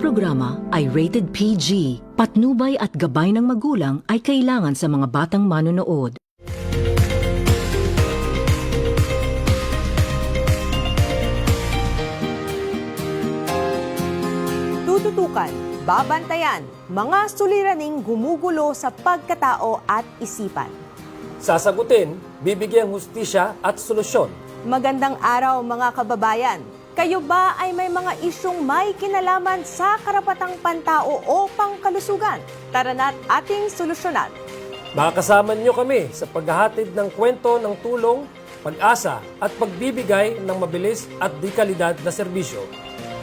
programa ay rated PG. Patnubay at gabay ng magulang ay kailangan sa mga batang manonood. Tututukan, babantayan, mga suliraning gumugulo sa pagkatao at isipan. Sasagutin, bibigyang hustisya at solusyon. Magandang araw mga kababayan. Kayo ba ay may mga isyung may kinalaman sa karapatang pantao o pangkalusugan? Tara na't ating solusyonan. Makakasama niyo kami sa paghahatid ng kwento ng tulong, pag-asa at pagbibigay ng mabilis at dekalidad na serbisyo.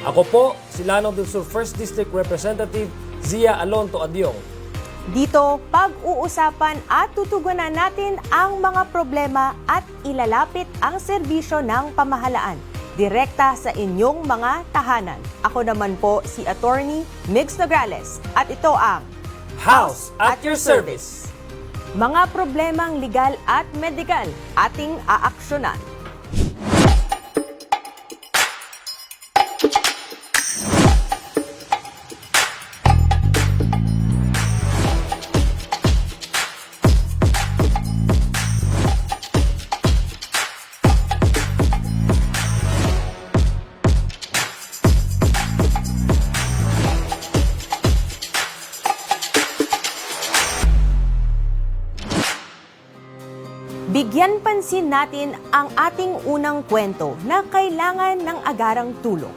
Ako po, si Lanao del Sur 1st District Representative Zia Alonto Adyong. Dito, pag-uusapan at tutugunan natin ang mga problema at ilalapit ang serbisyo ng pamahalaan direkta sa inyong mga tahanan. Ako naman po si Attorney Migs Nograles at ito ang House at your service. Mga problemang legal at medikal ating aaksyonan. Bigyan pansin natin ang ating unang kwento na kailangan ng agarang tulong.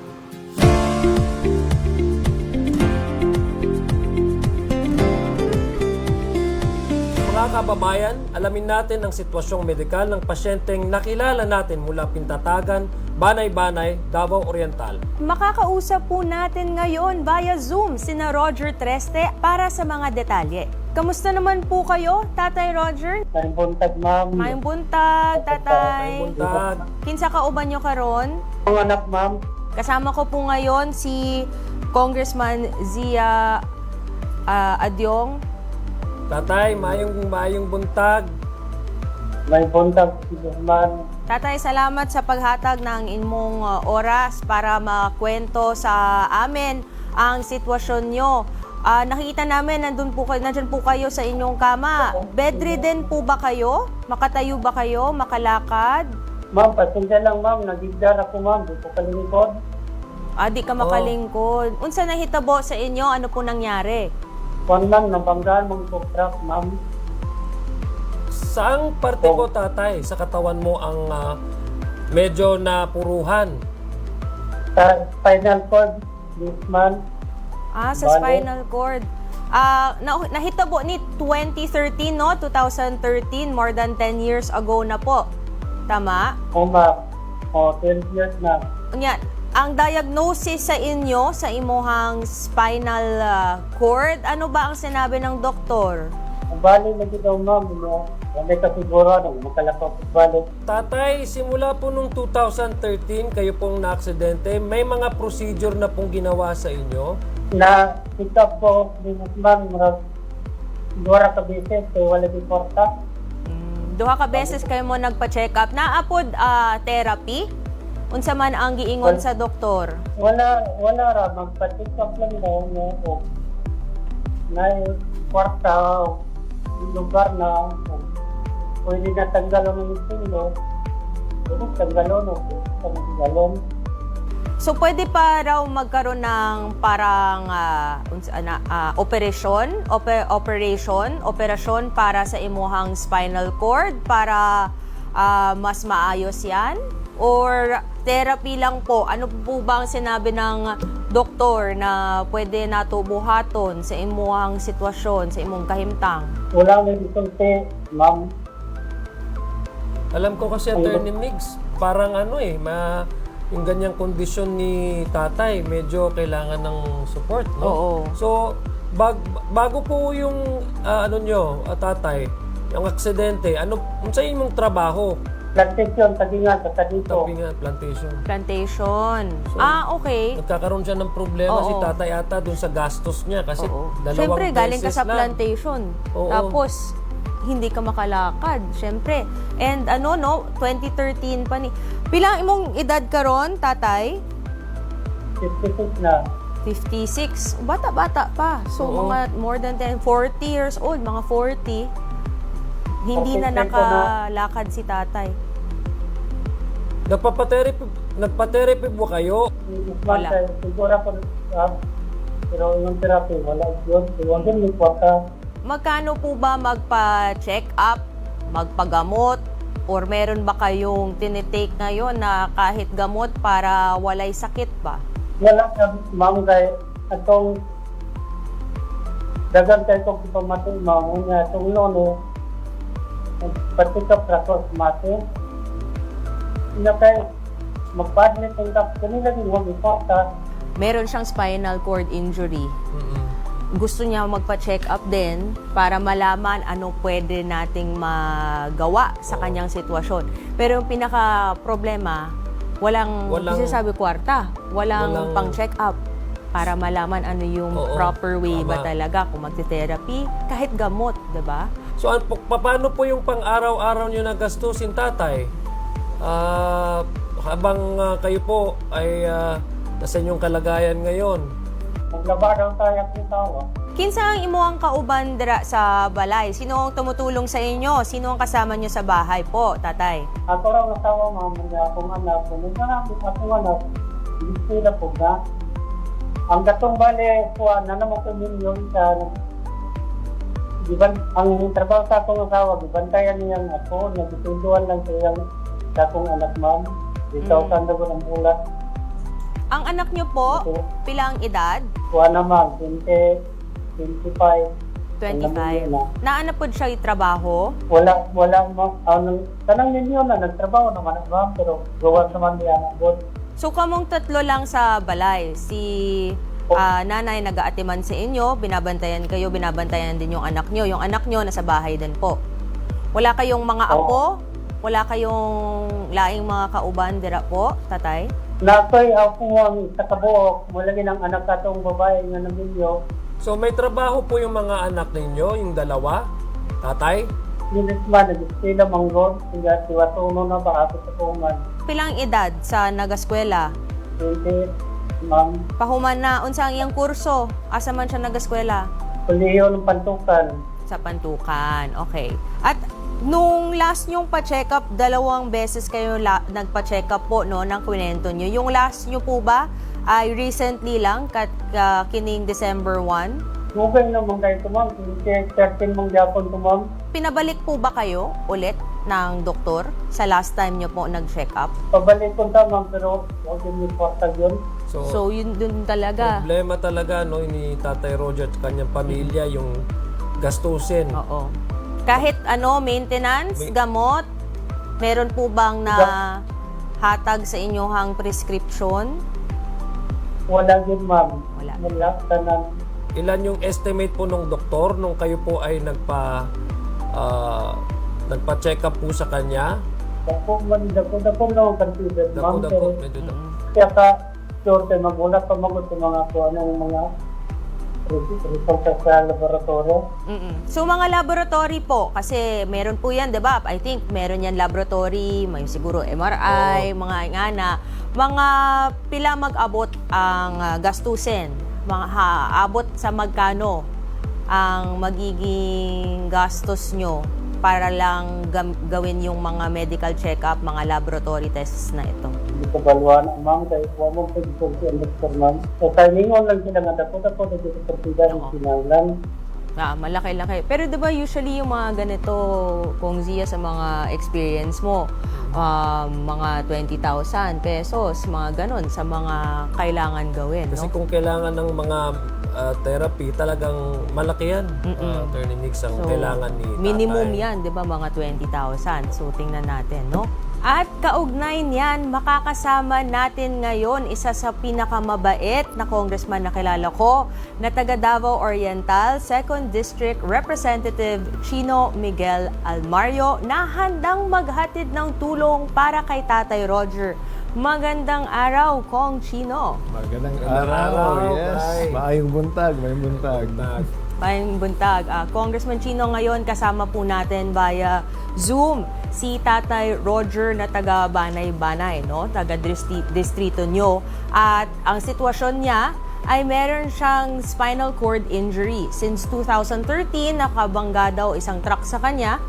Mga kababayan, alamin natin ang sitwasyong medikal ng pasyenteng nakilala natin mula Pintatagan, Banay-Banay, Davao Oriental. Makakausap po natin ngayon via Zoom sina Roger Treste para sa mga detalye. Kamusta naman po kayo, Tatay Roger? Mayong buntag, ma'am. Mayong buntag, Tatay. Buntag. Kinsa ka uban nyo karon? Ang anak, ma'am. Kasama ko po ngayon si Congressman Zia Adyong. Tatay, mayong buntag. May buntag, ma'am. Tatay, salamat sa paghatag ng imong oras para makwento sa amin ang sitwasyon nyo. Nakikita namin nandyan po kayo sa inyong kama. Bedridden po ba kayo? Makatayo ba kayo? Makalakad? Ma'am, pasensya lang, ma'am. Nagigdar ako, ma'am. Di ko kalingkod. Di ka makalingkod. Unsa nahitabo sa inyo? Ano po nangyari? Kung lang, nabanggaan mong truck, ma'am. Saang parte ko, tatay, sa katawan mo ang medyo napuruhan? Sa spinal cord, this month. Sa spinal cord. Nahitabo ni 2013, no? 2013, more than 10 years ago na po. Tama? O, ma'am. 12 years na. Unya, ang diagnosis sa inyo, sa imuhang spinal cord, ano ba ang sinabi ng doktor? Ang bali lagi daw, ma'am. Wala ka siguro nang makalapag balik. Tatay, simula po nung 2013, kayo pong na-aksidente, may mga procedure na pong ginawa sa inyo? Na pick up ko, ma'am, dua ka beses, so wala di porta. Duha ka beses kayo mo nagpa-check up. Naapod therapy? Unsa man ang giingon sa doktor? Wala ra, magpa-check up lang daw na ako. Na porta, lugar na pwede na tanggalon ng silo. Tanggalon. So, pwede pa raw magkaroon ng parang operasyon para sa imuhang spinal cord para mas maayos yan? Or therapy lang po? Ano po ba ang sinabi ng doktor na pwede nato buhaton sa imuhang sitwasyon, sa imong kahimtang? Wala may isulti, ma'am. Alam ko kasi, Attorney Migs, parang yung ganyang kondisyon ni tatay, medyo kailangan ng support, no? Oo. So, bago po yung, tatay, yung aksidente, unsa imong trabaho? Plantation, tagingan, sa dito. Plantation. Plantation. So, okay. Nagkakaroon siya ng problema Oo. si tatay ata dun sa gastos niya kasi dalawang Siyempre, galing ka beses sa lang. plantation. Oo. Tapos, hindi ka makalakad. Siyempre. And 2013 pa ni. Pilang imong edad karon, tatay? 56 na. 56. Bata-bata pa. So, Oo. mga more than 10, 40 years old, mga 40. Hindi na 40 na. nakalakad si tatay. Nagpa-therapy po kayo? Wala. Wala. Siguro po, pero yung therapy, wala yun. Huwag yun, may kwarta. Magkano po ba magpa-check up, magpagamot, or meron ba kayong tinitake ngayon na kahit gamot para walay sakit ba? Wala ka, ma'am, kay atong dagan kayo kung ipamating, ma'am, nga itong nono, patikap rakos mati. Ina kay magpa-admit ang kap, kanila din huwag ipakta. Meron siyang spinal cord injury. Gusto niya magpa-check up din para malaman ano pwede nating magawa sa kanyang sitwasyon. Pero yung pinaka-problema, walang sinasabi kwarta, walang pang-check up para malaman ano yung Oo, proper way ba tama. talaga kung magte-therapy, kahit gamot, 'di ba? So, paano po yung pang-araw-araw nyo na gastusin, tatay? Habang kayo po ay nasa inyong kalagayan ngayon. Maglaba daw tayo at itawa. Kinsa ang imuang kauban dira sa balay? Sino ang tumutulong sa inyo? Sino ang kasama nyo sa bahay po, tatay? Ako raw nasawa, ma'am, nga akong anak, kung akong anak, hindi sila po na. Ang gatong bali po, na naman ko yun sa ang trabaho sa akong asawa, gibantayan niyang ako, nagtutuduan lang sa akong anak, ma'am. Dito ka na ko ng bulat. Ang anak nyo po, Opo. pilang edad? Kuha na, ma'am, 25. 25. Naana po siya trabaho? Wala, ma'am. Tanang ninyo na, nagtrabaho naman, ma'am, pero gawa naman niya ang abot. So, kamong tatlo lang sa balay. Si nanay nag-aatiman sa inyo, binabantayan kayo, binabantayan din yung anak nyo. Yung anak nyo nasa bahay din po. Wala kayong mga apo? Wala kayong laing mga kauban dira po, tatay? Nakoy ako, ma'am, sa kabuok, mulagi ng anak katong babae nga naminyo. So, may trabaho po yung mga anak ninyo, yung dalawa, tatay? Minit man, nag-sila manggod, siya tiwatuno na ba ako sa kuman. Pilang edad sa nagaskwela? 20, ma'am. Pahuman na, unsa ang iyang kurso? Asa man siya nagaskwela? Kuliyo ng pantukan. Sa Pantukan. Okay. At nung last nyong pa-check up, 2 beses kayo nagpa-check up po, no, ng kwento nyo. Yung last nyo po ba ay recently lang, kining December 1? Mugay naman kayo ito, ma'am. 13 mong yapon ito, ma'am. Pinabalik po ba kayo ulit ng doktor sa last time nyo po nag-check up? Pabalik ko ta, ma'am, pero huwag yung importag yun. So, yun dun talaga. Problema talaga no ni Tatay Roger at kanyang pamilya yung gastusin. Oo. Kahit maintenance, gamot, meron po bang na hatag sa inyong prescription? Wala yun, ma'am. Wala. Wala, tanan. Ilan yung estimate po nung doktor nung kayo po ay nagpa-check up po sa kanya? Dako na ang consider, ma'am. Dako, medyo dako. Kaya ka, sure, magulat pa magot sa mga mga resulta sa laboratorio. So, mga laboratory po, kasi meron po yan, di ba? I think meron yan laboratory, may siguro MRI, mga ingana. Mga pila mag-abot ang gastusin? Abot sa magkano ang magiging gastos nyo para lang gawin yung mga medical check-up, mga laboratory tests na ito? Hindi ko balwa na, ma'am, kaya huwag mong pag-consi ang doktor, ma'am. So, timing lang sila nga dako dito sa partida ng sinanglan. Malaki-laki. Pero diba usually yung mga ganito, kung Zia, sa mga experience mo, mga 20,000 pesos, mga ganon, sa mga kailangan gawin, Kasi no? kung kailangan ng mga therapy, talagang malaki yan. Attorney Nix, ang So, kailangan ni tatay. minimum yan, di ba, mga 20,000. So, tingnan natin, no? At kaugnay niyan, makakasama natin ngayon isa sa pinakamabait na congressman na kilala ko na taga Davao Oriental, 2nd District Representative Chino Miguel Almario na handang maghatid ng tulong para kay Tatay Roger. Magandang araw, Kong Chino. Magandang araw, yes. Tay. Maayong buntag, may buntag. Mayang buntag. Congressman Chino, ngayon kasama po natin via Zoom si Tatay Roger na taga Banay-Banay, no? Taga distrito nyo. At ang sitwasyon niya ay meron siyang spinal cord injury. Since 2013, nakabangga daw isang truck sa kanya.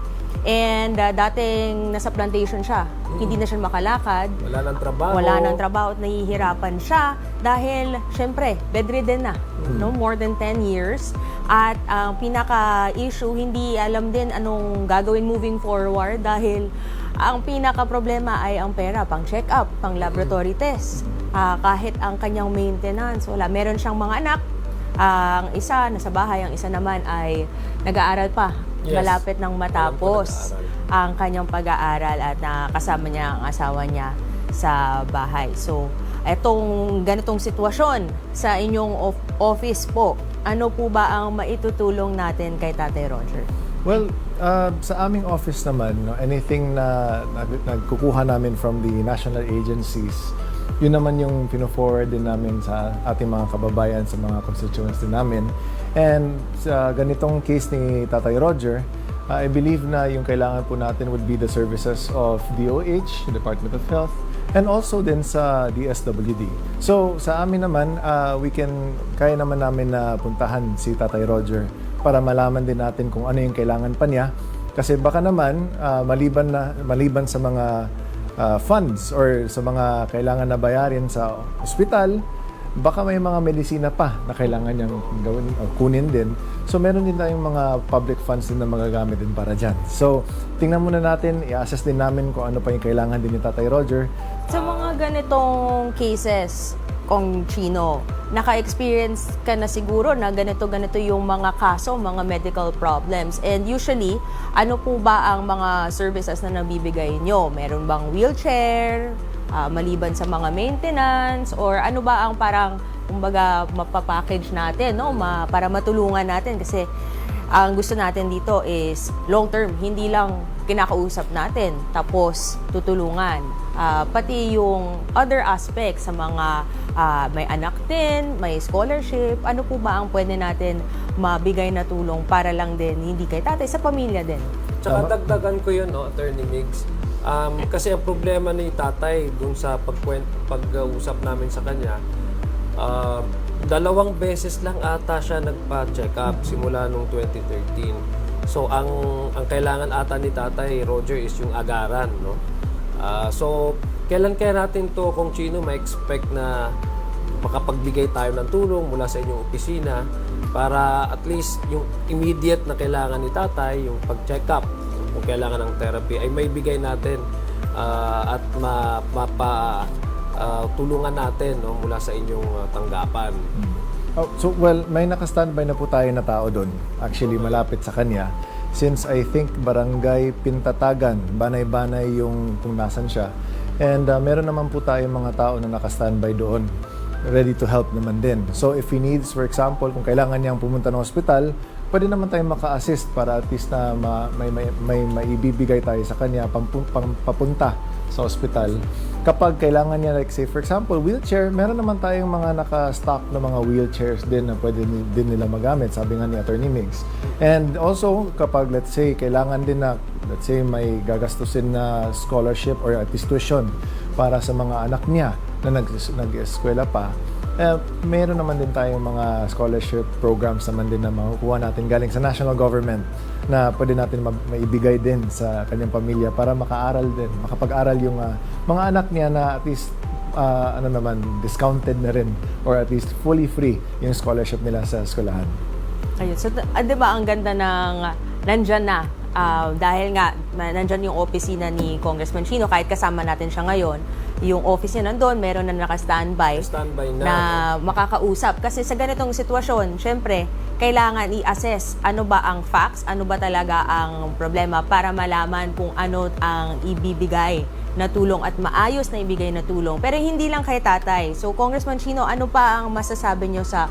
And dating nasa plantation siya. Hindi na siya makalakad. Wala nang trabaho. Wala nang trabaho at nahihirapan siya dahil, syempre, bedridden na. No? More than 10 years. At ang pinaka-issue, hindi alam din anong gagawin moving forward dahil ang pinaka-problema ay ang pera, pang check-up, pang laboratory test. Kahit ang kanyang maintenance, wala. Meron siyang mga anak. Ang isa nasa bahay, ang isa naman ay nag-aaral pa. Yes. Malapit nang matapos nag-aaral. ang kanyang pag-aaral at nakasama niya ang asawa niya sa bahay. So, etong ganitong sitwasyon sa inyong office po, ano po ba ang maitutulong natin kay Tatay Roger? Well, sa aming office naman, no, anything na nagkukuha namin from the national agencies, yun naman yung pino-forward din namin sa ating mga kababayan, sa mga constituents din namin. And sa ganitong case ni Tatay Roger, I believe na yung kailangan po natin would be the services of DOH, Department of Health, and also din sa DSWD. So sa amin naman, kaya naman namin na puntahan si Tatay Roger para malaman din natin kung ano yung kailangan pa niya. Kasi baka naman, maliban sa mga funds or sa mga kailangan na bayarin sa ospital, baka may mga medisina pa na kailangan niyang gawin o kunin din. So meron din tayong mga public funds din na magagamit din para dyan. So tingnan muna natin, i-assess din namin kung ano pa yung kailangan din ni Tatay Roger. Sa mga ganitong cases, Kong Chino, naka-experience ka na siguro na ganito yung mga kaso, mga medical problems. And usually, ano po ba ang mga services na nabibigay nyo? Meron bang wheelchair, maliban sa mga maintenance, or ano ba ang parang, kumbaga, mapapackage natin, no? Para matulungan natin? Kasi ang gusto natin dito is long-term, hindi lang kinakausap natin, tapos tutulungan. Pati yung other aspects sa mga may anak din, may scholarship, ano po ba ang pwede natin mabigay na tulong para lang din, hindi kay tatay, sa pamilya din? Tsaka dagdagan ko yun, no, Attorney Migs. Kasi ang problema ni tatay dun sa pag-usap namin sa kanya, 2 beses lang ata siya nagpa-check up simula nung 2013. So ang kailangan ata ni Tatay Roger is yung agaran, no? So kailan kaya natin to, Kong Chino, ma-expect na makapagbigay tayo ng tulong mula sa inyong opisina para at least yung immediate na kailangan ni Tatay, yung pag-check up, kung kailangan ng therapy, ay may bigay natin at tulungan natin, no, mula sa inyong tanggapan. So, well, may naka-standby na po tayo na tao doon. Actually, malapit sa kanya. Since I think Barangay Pintatagan, banay-banay yung kung nasan siya. And meron naman po tayong mga tao na naka-standby doon. Ready to help naman din. So, if he needs, for example, kung kailangan niyang pumunta ng hospital, pwede naman tayong maka-assist para at least na may maibibigay tayo sa kanya papunta sa hospital. Kapag kailangan niya, like say for example, wheelchair, meron naman tayong mga naka-stock na mga wheelchairs din na pwede din nila magamit, sabi nga ni Attorney Migs. And also, kapag let's say, kailangan din na, let's say, may gagastusin na scholarship or tuition para sa mga anak niya na nag-eskwela pa, meron naman din tayong mga scholarship programs naman din na makukuha natin galing sa national government na pwede natin maibigay din sa kanyang pamilya para makaaral din, makapag-aral yung mga anak niya na at least discounted na rin or at least fully free yung scholarship nila sa eskwelahan. Ayun. So, di ba ang ganda ng nandyan na, dahil nga nandyan yung opisina ni Congressman Chino, kahit kasama natin siya ngayon, yung office niya nandun, meron na naka-standby na makakausap. Kasi sa ganitong sitwasyon, syempre, kailangan i-assess ano ba ang facts, ano ba talaga ang problema para malaman kung ano ang ibibigay na tulong at maayos na ibigay na tulong. Pero hindi lang kay tatay. So, Congressman Chino, ano pa ang masasabi nyo sa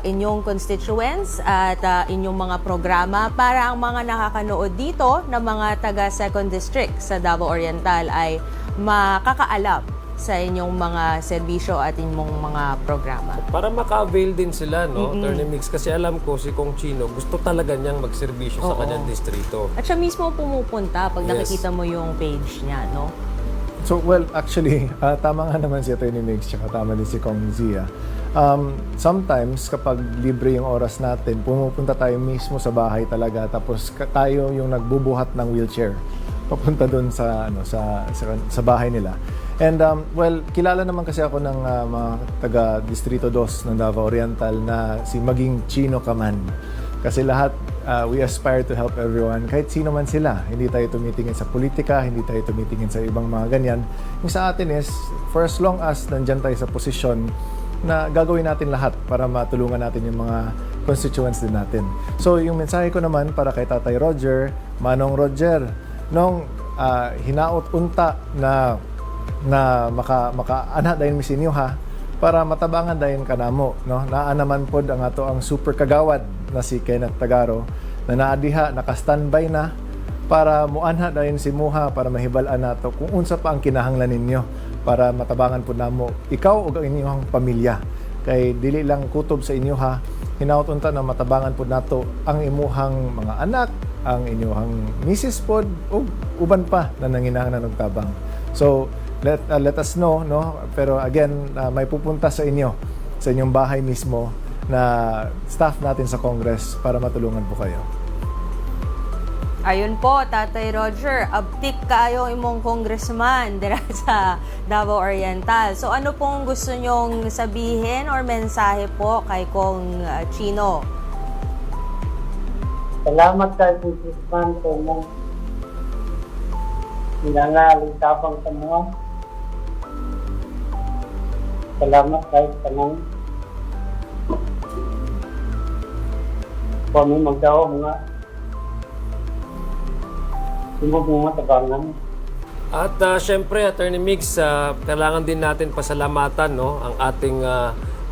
inyong constituents at inyong mga programa para ang mga nakakanood dito na mga taga 2nd District sa Davao Oriental ay makakaalam sa inyong mga serbisyo at inyong mga programa? Para maka-avail din sila, no, Attorney Migs, kasi alam ko si Kong Chino gusto talaga niyang magserbisyo sa kanyang distrito. At siya mismo pumupunta pag nakikita mo yung page niya, no? So, well, actually, tama nga naman si Attorney Migs, tsaka tama din si Kong Zia. Sometimes, kapag libre yung oras natin, pumupunta tayo mismo sa bahay talaga, tapos tayo yung nagbubuhat ng wheelchair papunta doon sa bahay nila. And well, kilala naman kasi ako ng mga taga Distrito 2 ng Davao Oriental na si Maging Chino ka man. Kasi lahat, we aspire to help everyone, kahit sino man sila. Hindi tayo tumitingin sa politika, hindi tayo tumitingin sa ibang mga ganyan. Yung sa atin is, for as long as nandyan tayo sa posisyon na gagawin natin lahat para matulungan natin yung mga constituents din natin. So, yung mensahe ko naman para kay Tatay Roger, Manong Roger, nung hinaot unta na makaana dayon mi sinyo ha, para matabangan dayon kanamo, no? Naa naman pod ang ato ang super kagawad na si Kenneth Tagaro na naadiha, naka-standby na para muanha dayon si Muha para mahibal-an nato kung unsa pa ang kinahanglan ninyo para matabangan pod namo ikaw ug ang inyong pamilya. Kay dili lang kutob sa inyo ha, hinaot unta na matabangan pod nato ang imuhang mga anak, ang inyong misis pod ug uban pa na nanginahanglan og tabang. So let us know, no? Pero again, may pupunta sa inyo, sa inyong bahay mismo na staff natin sa Congress para matulungan po kayo. Ayun po, Tatay Roger, abtik kayo imong congressman dira sa Davao Oriental. So ano pong gusto nyong sabihin or mensahe po kay Kong Chino? Salamat kay Congressman ko mo. Hinangaling tapang sa mga. Salamat kay tanang. Kami magdaw mga sumog mga tabangan. At syempre, Attorney Migs, kailangan din natin pasalamatan, no, ang ating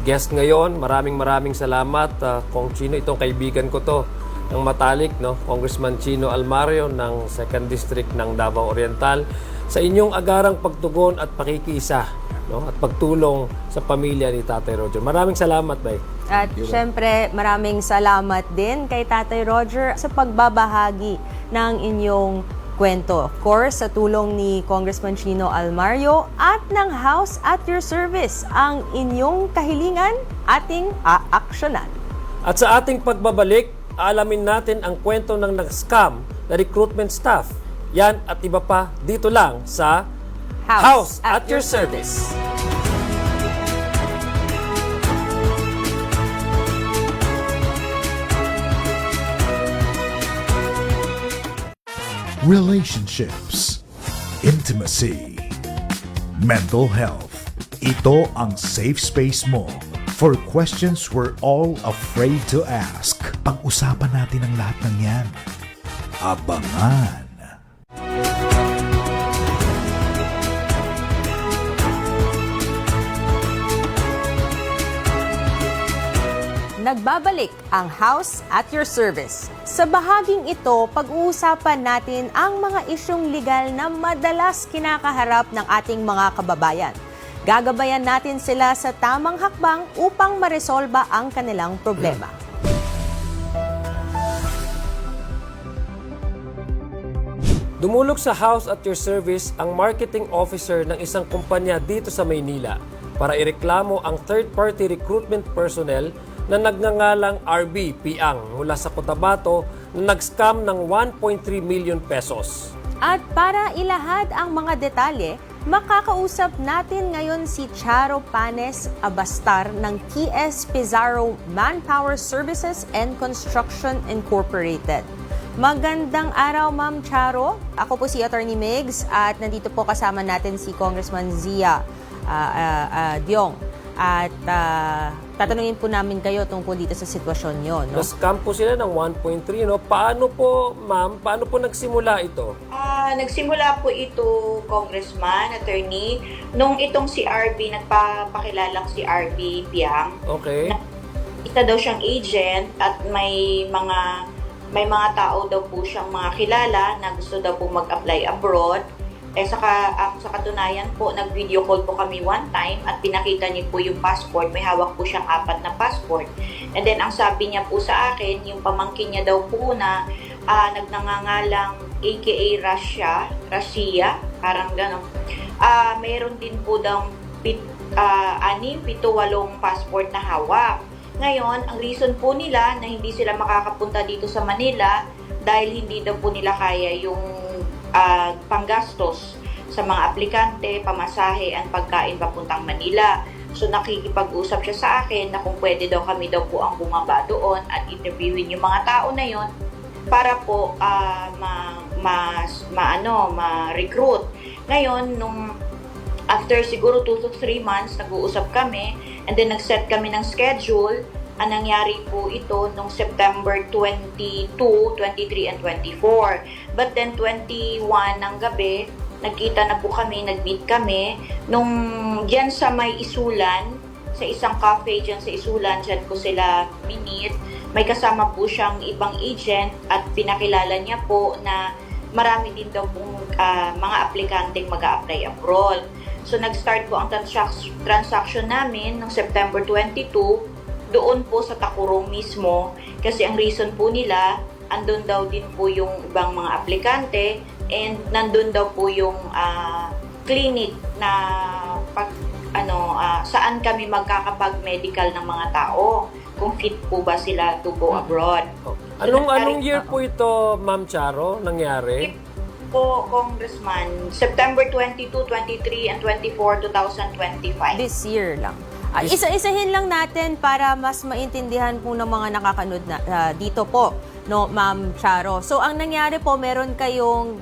guest ngayon. Maraming salamat, Kong Chino. Itong kaibigan ko to ng matalik, no, Congressman Chino Almario ng 2nd District ng Davao Oriental, sa inyong agarang pagtugon at pakikiisa, no, at pagtulong sa pamilya ni Tatay Roger. Maraming salamat, Bay. At syempre, maraming salamat din kay Tatay Roger sa pagbabahagi ng inyong kwento. Of course, sa tulong ni Congressman Chino Almario at ng House at your service, ang inyong kahilingan ating aaksyonan. At sa ating pagbabalik, alamin natin ang kwento ng nag-scam na recruitment staff. Yan at iba pa dito lang sa House at your service. Relationships, intimacy, mental health. Ito ang safe space mo for questions we're all afraid to ask. Pag-usapan natin ang lahat ng yan. Abangan. Nagbabalik ang House at your service. Sa bahaging ito, pag-uusapan natin ang mga isyong legal na madalas kinakaharap ng ating mga kababayan. Gagabayan natin sila sa tamang hakbang upang maresolba ang kanilang problema. Dumulog sa House at your service ang marketing officer ng isang kumpanya dito sa Maynila para ireklamo ang third-party recruitment personnel na nagngangalang RB Piang mula sa Cotabato na nag-scam ng 1.3 million pesos. At para ilahad ang mga detalye, makakausap natin ngayon si Charo Panes Abastar ng TS Pizarro Manpower Services and Construction Incorporated. Magandang araw, Ma'am Charo. Ako po si Attorney Migs at nandito po kasama natin si Congressman Zia Diong. At tatanungin po namin kayo tungkol dito sa sitwasyon nyo. No? Na-scam po sila ng 1.3. No? Paano po, ma'am, paano po nagsimula ito? Nagsimula po ito, Congressman, Attorney, nung itong si RB, nagpapakilalang si RB Piang. Okay. Isa daw siyang agent at may mga tao daw po siyang mga kilala na gusto daw po mag-apply abroad. Sa katunayan po, nag-video call po kami one time at pinakita niya po yung passport. May hawak po siyang 4 na passport. And then, ang sabi niya po sa akin, yung pamangkin niya daw po na nagnangangalang aka Russia, parang gano'n. Mayroon din po daw 6, 7, 8 passport na hawak. Ngayon, ang reason po nila na hindi sila makakapunta dito sa Manila dahil hindi daw po nila kaya yung panggastos sa mga aplikante, pamasahe, at pagkain papuntang Manila. So nakikipag-usap siya sa akin na kung pwede daw kami daw po ang bumaba doon at interviewin yung mga tao na yon para po ma-recruit. Ngayon, nung after siguro 2 to 3 months, nag-uusap kami and then nag-set kami ng schedule. Ang nangyari po ito nung September 22, 23, and 24. But then 21 ng gabi, nagkita na po kami, nag-meet kami. Nung dyan sa may Isulan, sa isang cafe dyan sa Isulan, dyan ko sila minit. May kasama po siyang ibang agent at pinakilala niya po na marami din daw pong mga aplikanteng mag-a-apply abroad. So nag-start po ang transaction namin noong September 22 doon po sa Tacurong mismo kasi ang reason po nila andun daw din po yung ibang mga aplikante and nandun daw po yung clinic na saan kami magkakapag-medical ng mga tao kung fit po ba sila to go abroad. Anong year po ito, Ma'am Charo, nangyari? Po, Congressman, September 22, 23, and 24, 2025. This year lang. Isa-isahin lang natin para mas maintindihan po ng mga nakakanood na, dito po, no, Ma'am Charo. So, ang nangyari po, meron kayong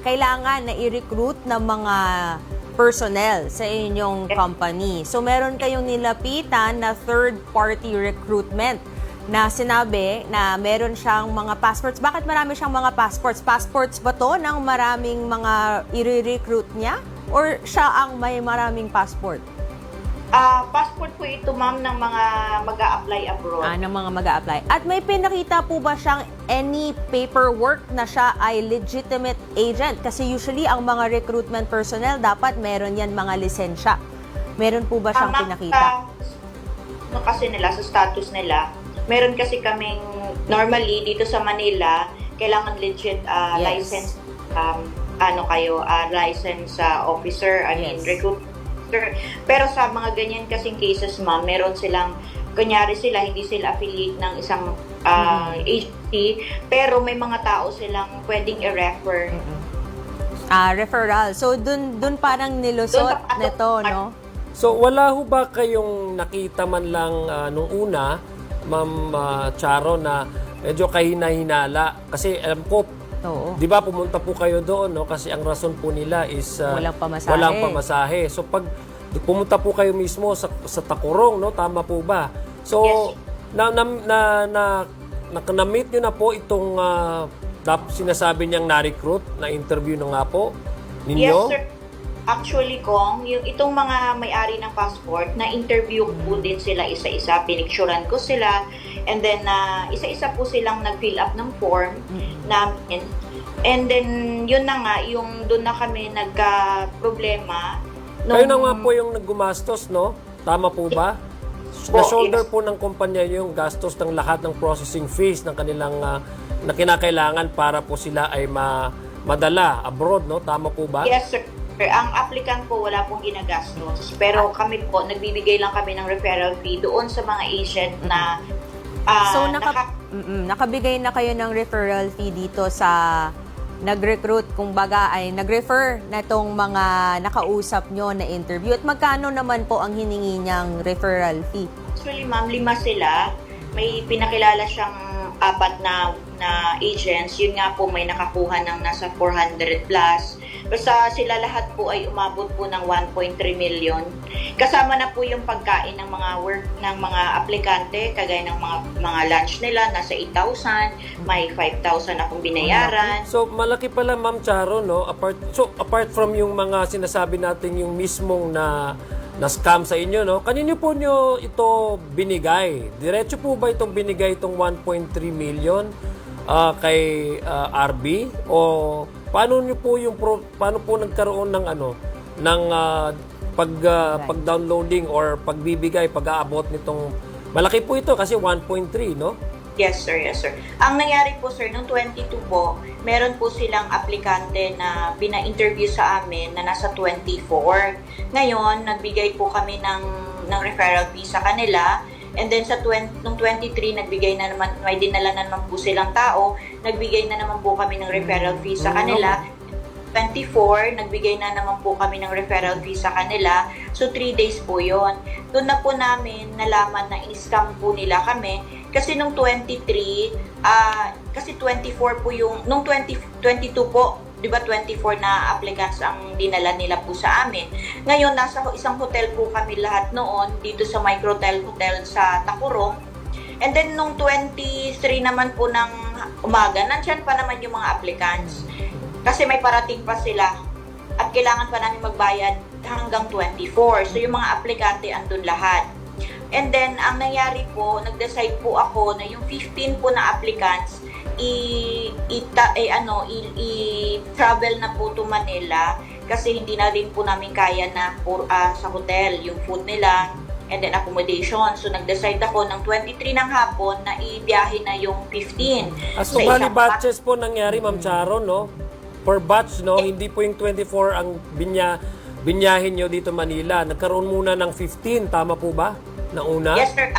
kailangan na i-recruit ng mga personnel sa inyong company. So, meron kayong nilapitan na third-party recruitment na sinabi na meron siyang mga passports. Bakit marami siyang mga passports? Passports ba to ng maraming mga i-recruit niya? Or siya ang may maraming passport? Passport po ito, ma'am, ng mga mag-a-apply abroad. Ng mga mag-a-apply. At may pinakita po ba siyang any paperwork na siya ay legitimate agent? Kasi usually ang mga recruitment personnel dapat meron yan mga lisensya. Meron po ba siyang pinakita? Kasi nila, sa status nila, meron kasi kaming, normally, dito sa Manila, kailangan legit license, license officer, recruit. Pero sa mga ganyan kasing cases, ma'am, meron silang, kunyari sila, hindi sila affiliate ng isang agency, pero may mga tao silang pwedeng i-refer. Referral. So, dun parang nilusot nito, no? So, wala ho ba kayong nakita man lang nung una, Ma'am Charo, na medyo kahina-hinala? Kasi alam ko, di ba pumunta po kayo doon, no? Kasi ang rason po nila is walang pamasahe. So, pag pumunta po kayo mismo sa Tacurong, no? Tama po ba? So, yes. Na-meet nyo na po itong sinasabi niyang na-recruit, na interview na nga po ninyo? Yes, sir. Actually, Kong, itong mga may-ari ng passport, na-interview ko po din sila isa-isa, pinicturan ko sila, and then isa-isa po silang nag-fill up ng form namin. And then, yun na nga, yung doon na kami nagka-problema. Kayo na nga po yung naggumastos, no? Tama po ba? Na-shoulder po ng kumpanya yung gastos ng lahat ng processing fees ng kanilang na kinakailangan para po sila ay madala abroad, no? Tama po ba? Yes, sir. Ang applicant po wala pong ginagastos. Pero kami po, nagbibigay lang kami ng referral fee doon sa mga agent na so, nakabigay na kayo ng referral fee dito sa nag-recruit, kumbaga ay nag-refer na itong mga nakausap nyo na interview. At magkano naman po ang hiningi niyang referral fee? Actually, ma'am, 5 sila. May pinakilala siyang 4 na agents. Yun nga po, may nakakuha ng nasa 400 plus. Basta sila lahat po ay umabot po ng 1.3 million. Kasama na po yung pagkain ng mga work ng mga aplikante, kagaya ng mga lunch nila, nasa 8,000, may 5,000 akong binayaran. So, malaki pala, Ma'am Charo, no? Apart from yung mga sinasabi natin, yung mismong na scam sa inyo, no? Kanino po nyo ito binigay? Diretso po ba itong binigay itong 1.3 million kay RB? O paano po nagkaroon ng pag-downloading or pagbibigay, pag-aabot nitong, malaki po ito kasi 1.3, no? Yes, sir. Yes, sir. Ang nangyari po, sir, noong 22 po, meron po silang aplikante na bina-interview sa amin na nasa 24. Ngayon, nagbigay po kami ng referral fee sa kanila. And then noong 23, nagbigay na naman, may dinala na naman po silang tao, nagbigay na naman po kami ng referral fee sa kanila. 24, nagbigay na naman po kami ng referral fee sa kanila. So, 3 days po yon. Doon na po namin nalaman na in-scam po nila kami. Kasi nung 23, kasi 24 po yung, nung 22 po, di ba 24 na applicants ang dinala nila po sa amin. Ngayon, nasa isang hotel po kami lahat noon, dito sa Microtel Hotel sa Tacurong. And then, nung 23 naman po ng umaga, nandyan pa naman yung mga applicants. Kasi may parating pa sila at kailangan pa namin magbayad hanggang 24. So, yung mga aplikante andun lahat. And then, ang nangyari po, nag-decide po ako na yung 15 po na applicants i-travel na po to Manila kasi hindi na rin po namin kaya na sa hotel, yung food nila and then accommodation. So, nag-decide ako ng 23 ng hapon na ibiyahe na yung 15. So, bali batches po nangyari, Ma'am Charon, no? Per batch, no? Hindi po yung 24 ang binyahin nyo dito Manila. Nagkaroon muna ng 15, tama po ba? Na una? Yes, sir.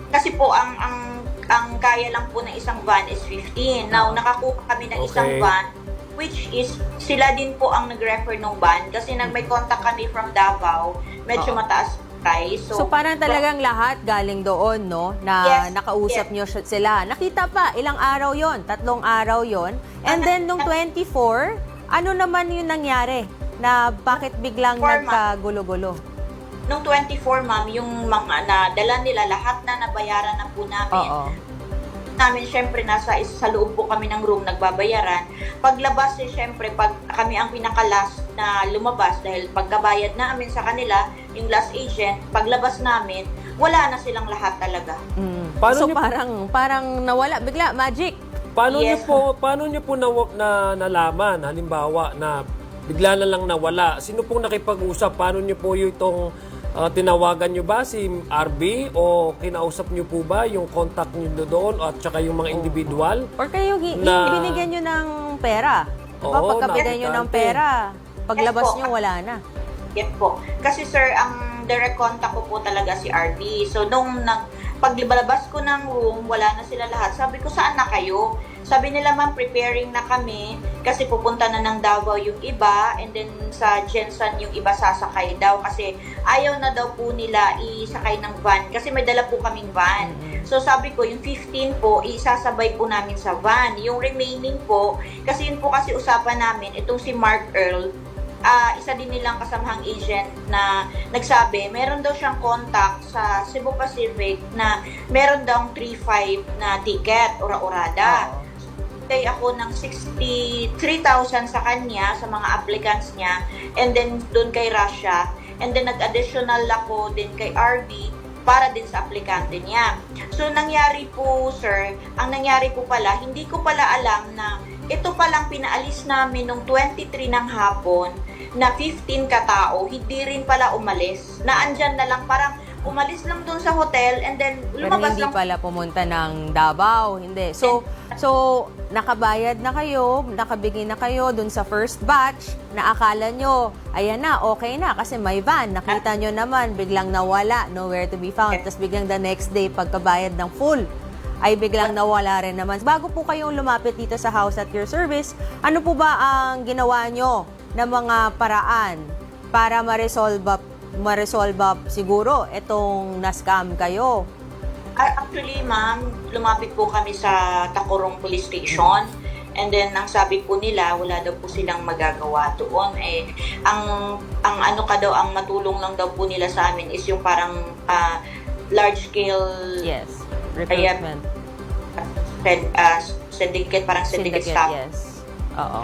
Kasi po, ang kaya lang po ng isang van is 15. Now, nakakuha kami ng isang van, which is, sila din po ang nag-refer ng van. Kasi may contact kami from Davao. Medyo mataas price. So parang talagang lahat galing doon, no? Na Yes, nakausap nyo sila. Nakita pa, ilang araw yon? 3 araw yon. And then, nung 24, ano naman yung nangyari? Na bakit biglang nagkagulo-gulo? Nung 24, ma'am, yung mga nadala nila, lahat na nabayaran na po namin. Oo. Namin, syempre, sa loob po kami ng room, nagbabayaran. Paglabas, syempre, pag kami ang pinaka-last na lumabas, dahil pagkabayad namin sa kanila, yung last agent, paglabas namin, wala na silang lahat talaga. So parang nawala, bigla, magic. Paano Yes. niyo po nalaman, halimbawa, na bigla na lang nawala? Sino pong nakipag-usap? Paano niyo po itong tinawagan niyo ba si RB o kinausap niyo po ba yung contact niyo doon at saka yung mga individual? Or kayo binigyan nyo ng pera? Diba? Oo, Pagkabigyan nyo ng napikante. pera, paglabas Yes po. nyo, wala na. Yes po. Kasi sir, ang direct contact ko po talaga si RB. So, nung paglabas ko ng room, wala na sila lahat. Sabi ko, saan na kayo? Sabi nila, ma'am, preparing na kami kasi pupunta na ng Davao yung iba and then sa Jensen yung iba sasakay daw kasi ayaw na daw po nila isakay ng van kasi may dala po kaming van. So, sabi ko, yung 15 po, isasabay po namin sa van. Yung remaining po, kasi yun po kasi usapan namin, itong si Mark Earl, isa din nilang kasamahang agent na nagsabi, meron daw siyang contact sa Cebu Pacific na meron daw 3-5 na ticket, ora-orada. Kaya ako ng 63,000 sa kanya, sa mga applicants niya, and then doon kay Russia, and then nag-additional ako din kay RB para din sa aplikante niya. So, nangyari po, sir, ang nangyari po pala, hindi ko pala alam na ito palang pinaalis namin nung 23 ng hapon na 15 katao, hindi rin pala umalis. Naandyan na lang, parang umalis lang doon sa hotel and then Pero lumabas hindi lang. pala pumunta ng Davao, hindi. So nakabayad na kayo, nakabigay na kayo dun sa first batch na akala nyo, ayan na, okay na, kasi may van. Nakita nyo naman, biglang nawala, nowhere to be found. Tapos biglang the next day, pagkabayad ng full, ay biglang nawala rin naman. Bago po kayong lumapit dito sa House at Your Service, ano po ba ang ginawa nyo na mga paraan para ma-resolve siguro itong na-scam kayo? Actually, ma'am, lumapit po kami sa Tacurong Police Station. And then, ang sabi po nila, wala daw po silang magagawa doon. Ang matulong lang daw po nila sa amin is yung parang large-scale Yes, recruitment. Syndicate, parang syndicate staff. Yes. Oo.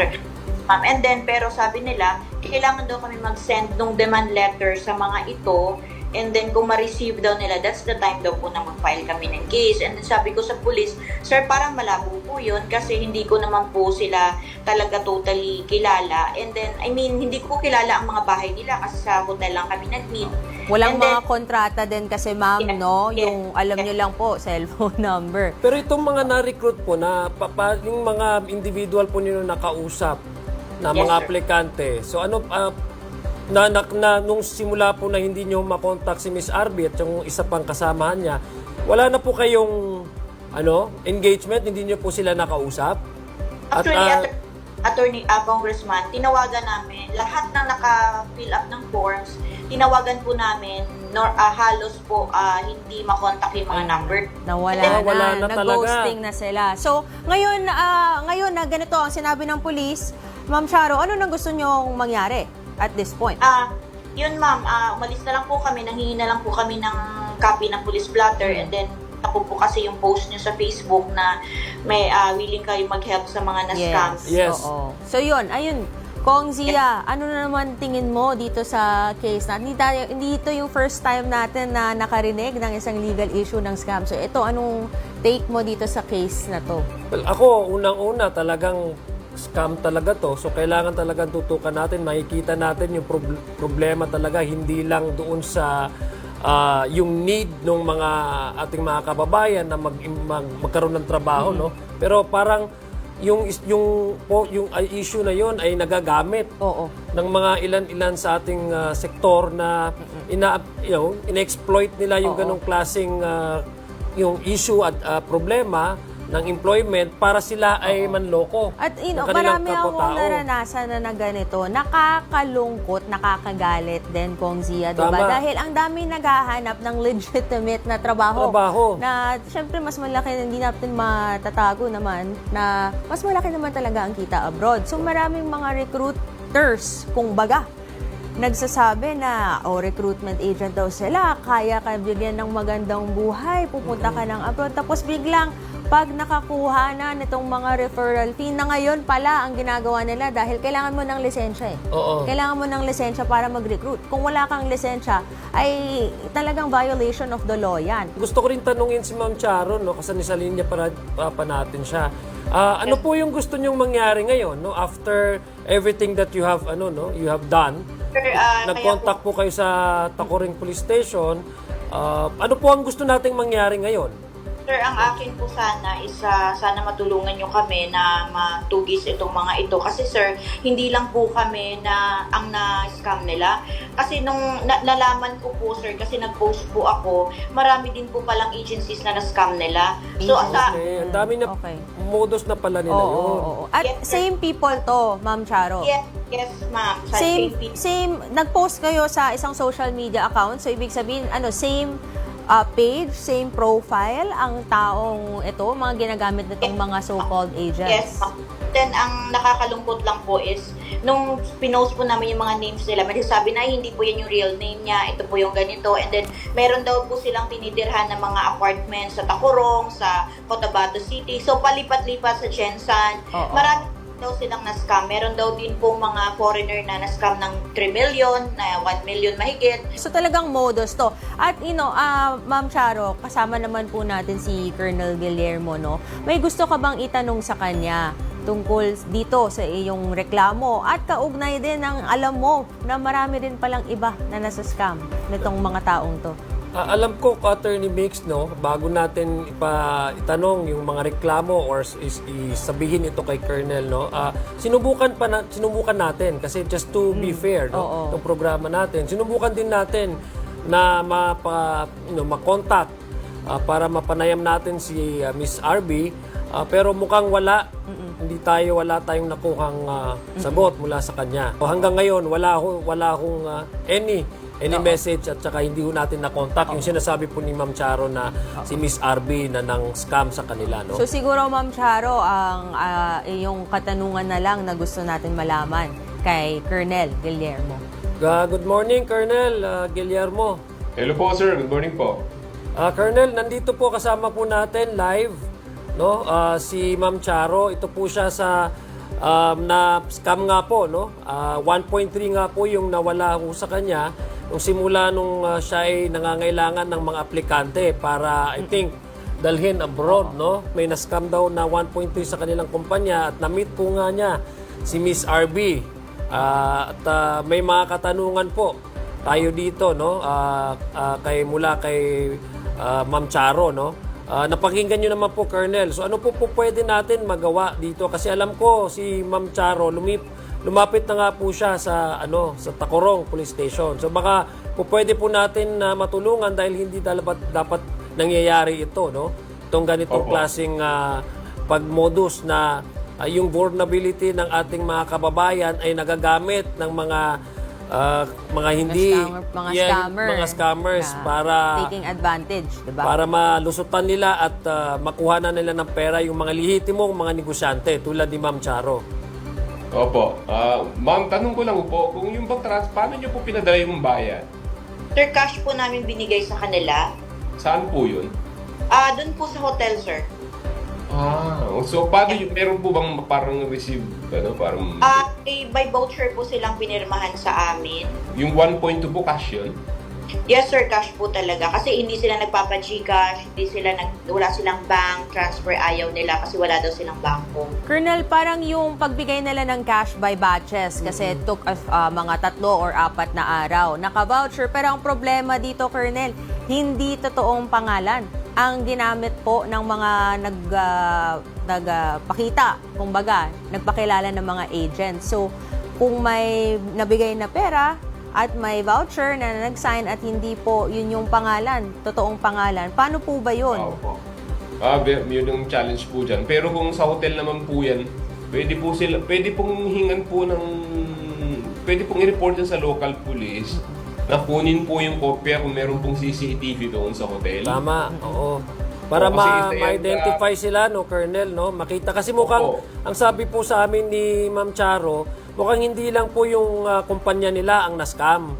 And then, pero sabi nila, kailangan daw kami mag-send ng demand letter sa mga ito And then kung ma-receive daw nila, that's the time daw po na mag-file kami ng case. And then sabi ko sa police, sir, parang malabo po yun kasi hindi ko naman po sila talaga totally kilala. And then, I mean, hindi ko kilala ang mga bahay nila kasi sa hotel lang kami nag-meet. Walang And then, mga kontrata din kasi ma'am, Yes, no? yes, Yung alam nyo lang po, cellphone number. Pero itong mga na-recruit po na yung mga individual po ninyo nakausap na Yes, mga sir. aplikante. So ano nung simula po na hindi nyo makontak si Miss Arby at yung isa pang kasamahan niya, wala na po kayong engagement, hindi nyo po sila nakausap? Actually, Attorney Congressman, tinawagan namin, lahat ng naka-fill up ng forms, tinawagan po namin, halos po hindi makontak yung mga number. Nawala Wala na talaga. nag-ghosting na sila. So, ngayon na ganito ang sinabi ng police, Ma'am Charo, ano nang gusto nyong mangyari at this point? Yun ma'am, umalis na lang po kami, nanghingi na lang po kami ng copy ng police blotter and then ako po kasi yung post nyo sa Facebook na may willing kayo mag-help sa mga na-scam. Yes. Oo. So yun, ayun. Kong Zia, ano na naman tingin mo dito sa case natin? Hindi ito yung first time natin na nakarinig ng isang legal issue ng scam. So ito, anong take mo dito sa case na to? Well, ako, unang-una, talagang scam talaga to. So, kailangan talagang tutukan natin, makikita natin yung problema talaga, hindi lang doon sa yung need ng mga ating mga kababayan na magkaroon ng trabaho, no? Pero parang yung issue na yon ay nagagamit Oo. ng mga ilan-ilan sa ating sektor na ina-exploit nila yung ganong klaseng yung issue at problema ng employment para sila ay manloko. At ng kanilang marami akong kapwa-tao. naranasan na ganito. Nakakalungkot, nakakagalit din, Kong Zia, diba? Tama. Dahil ang dami naghahanap ng legitimate na trabaho. Na, syempre, mas malaki, hindi natin matatago naman, na mas malaki naman talaga ang kita abroad. So, maraming mga recruiters, kung baga, nagsasabi na, recruitment agent daw sila, kaya ka bigyan ng magandang buhay, pupunta ka ng abroad. Tapos biglang, pag nakakuha na nitong mga referral fee, na ngayon pala ang ginagawa nila dahil kailangan mo ng lisensya eh. Oo. Kailangan mo ng lisensya para mag-recruit. Kung wala kang lisensya, ay talagang violation of the law yan. Gusto ko rin tanungin si Ma'am Charo, no, kasi nasa linya pa natin siya. Ano po yung gusto nyong mangyari ngayon, no, after everything that you have you have done? Sir, Nag-contact po kayo sa Tacoring Police Station. Ano po ang gusto nating mangyari ngayon? Sir, ang akin po sana is sana matulungan nyo kami na matugis itong mga ito. Kasi sir, hindi lang po kami na ang na-scam nila. Kasi nung nalaman ko po sir, kasi nag-post po ako, marami din po palang agencies na na-scam nila. So, Okay, ang dami na Okay. modus na pala nila yun. Oo. At Yes, sir. same people to, Ma'am Charo. yes ma'am. Sa Same, nag-post kayo sa isang social media account. So, ibig sabihin, same page, same profile ang taong ito, mga ginagamit nitong mga so-called agents. Yes, ma'am. Then, ang nakakalungkot lang po is, nung pinost po namin yung mga names nila, may sabi na hindi po yan yung real name niya, ito po yung ganito. And then, meron daw po silang tinitirhan ng mga apartments sa Tacorong, sa Cotabato City. So, palipat-lipat sa Jensan. Oo. Marami daw silang na-scam. Meron daw din po mga foreigner na na-scam ng 3 million, na 1 million mahigit. So talagang modus to. At Ma'am Charo, kasama naman po natin si Colonel Guillermo, no? May gusto ka bang itanong sa kanya tungkol dito sa iyong reklamo at kaugnay din ng alam mo na marami din palang iba na nasa-scam nitong mga taong to? Alam ko, Attorney Mix, no, bago natin itanong yung mga reklamo or sabihin ito kay Colonel, no, sinubukan natin kasi just to be fair, no, itong programa natin, sinubukan din natin na ma-contact para mapanayam natin si Miss Arby, pero mukhang wala tayong nakuhang sagot mula sa kanya. So, hanggang ngayon wala akong any message at saka hindi ho natin na-contact yung sinasabi po ni Ma'am Charo na si Miss Arby na nang scam sa kanila, no? So siguro, Ma'am Charo, ang iyong katanungan na lang na gusto natin malaman kay Colonel Guillermo. Good morning, Colonel Guillermo. Hello po sir, good morning po. Colonel, nandito po kasama po natin live, no? Si Ma'am Charo, ito po siya sa na scam nga po, no? 1.3 nga po yung nawala ho sa kanya. nung simula nung siya ay nangangailangan ng mga aplikante para, I think, dalhin abroad, no? May na-scam daw na 1.2 sa kanilang kumpanya at na-meet po nga niya si Miss RB. May mga katanungan po tayo dito, no? Mula kay Ma'am Charo, no? Napakinggan nyo naman po, Colonel. So ano po pwede natin magawa dito? Kasi alam ko si Ma'am Charo lumapit na nga po siya sa sa Tacorong Police Station. So baka pwede po natin matulungan dahil hindi dapat nangyayari ito, no? Itong ganitong klaseng pagmodus na yung vulnerability ng ating mga kababayan ay nagagamit ng mga scammers para taking advantage, diba? para malusutan nila at makuha na nila ng pera yung mga lehitimong mga negosyante tulad ni Ma'am Charo. Opo. Ma'am, tanong ko lang po, kung yung bang paano nyo po pinadala yung bayad? Sir, cash po namin binigay sa kanila. Saan po yun? Doon po sa hotel, sir. So paano yung, meron po bang parang receive, parang... By voucher po silang pinirmahan sa amin. Yung 1.2 po cash yun? Yes, sir, cash po talaga. Kasi hindi sila nagpapa-Gcash, wala silang bank transfer, ayaw nila kasi wala daw silang bangko. Colonel, parang yung pagbigay nila ng cash by batches kasi it took mga 3 or 4 na araw. Naka-voucher, pero ang problema dito, Colonel, hindi totoong pangalan ang ginamit po ng mga nagpakita, kumbaga, nagpakilala ng mga agents. So, kung may nabigay na pera at may voucher na nag-sign at hindi po yun yung pangalan, totoong pangalan, paano po ba yun? Opo. Yun yung challenge po dyan. Pero kung sa hotel naman po yan, pwede pong i-report yan sa local police na kunin po yung kopya kung meron pong CCTV doon sa hotel. Tama, oo. Para ma-identify sila, no, Colonel, no? Makita. Kasi mukhang, ang sabi po sa amin ni Ma'am Charo, mukhang hindi lang po yung kumpanya nila ang na-scam.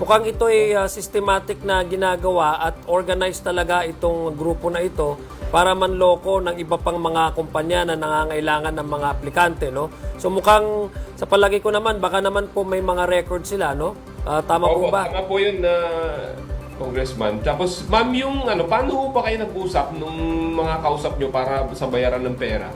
Mukhang ito ay systematic na ginagawa at organized talaga itong grupo na ito para manloko ng iba pang mga kumpanya na nangangailangan ng mga aplikante, no? So mukhang, sa palagi ko naman, baka naman po may mga record sila, no? Tama po ba? Tama po yun na Congressman. Tapos, ma'am, yung paano ba kayo nag-usap nung mga kausap nyo para sa bayaran ng pera?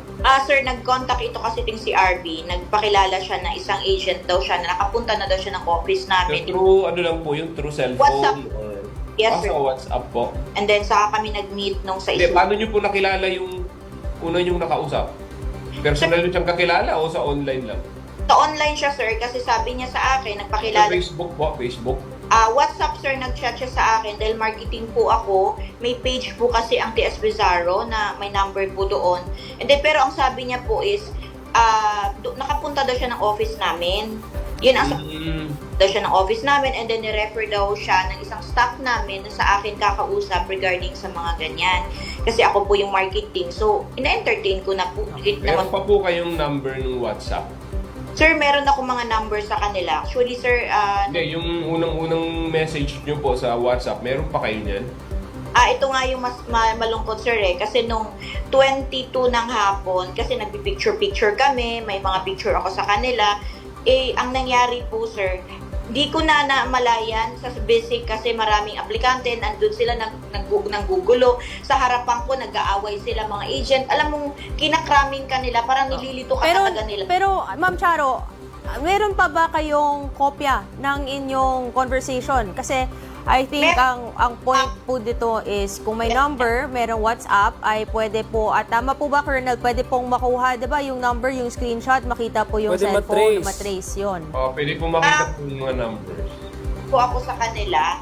Sir, nag-contact ito kasi ting si RB. Nagpakilala siya na isang agent daw siya na nakapunta na daw siya ng office namin. Through, lang po yung through cellphone? WhatsApp. Or, Yes, sir. Sa WhatsApp po. And then, saka kami nag-meet nung sa Hindi, paano nyo po nakilala yung una yung nakausap? Personal nyo siyang kakilala o sa online lang? Sa online siya, sir, kasi sabi niya sa akin, nagpakilala. Sa Facebook po, Facebook? WhatsApp, sir, nag-chat siya sa akin dahil marketing po ako. May page po kasi ang TS Bizarro na may number po doon. And then, pero ang sabi niya po is, nakapunta daw siya ng office namin. Yun ang daw siya ng office namin and then ni-refer daw siya ng isang staff namin na sa akin kakausap regarding sa mga ganyan. Kasi ako po yung marketing. So, ina-entertain ko na po. Meron pa po kayong number ng WhatsApp? Sir, meron ako mga number sa kanila. Actually, sir, Hindi, yung unang message nyo po sa WhatsApp, meron pa kayo niyan? ito nga yung mas malungkot, sir, eh. Kasi nung 22 ng hapon, kasi nagpipicture-picture kami, may mga picture ako sa kanila, ang nangyari po, sir, di ko na namalayan sa basic kasi maraming aplikante, nandun sila nanggugulo. Sa harapan ko, nag-aaway sila mga agent. Alam mong, kinakraming ka nila, parang nililito ka talaga nila. Pero, Ma'am Charo, meron pa ba kayong kopya ng inyong conversation? Kasi I think ang point po dito is kung may number, merong WhatsApp, ay pwede po, at tama po ba, Colonel, pwede pong makuha, diba, yung number, yung screenshot, makita po yung Pwede cellphone, matrace. matrace yun. Pwede po makita po yung mga numbers. Po ako sa kanila,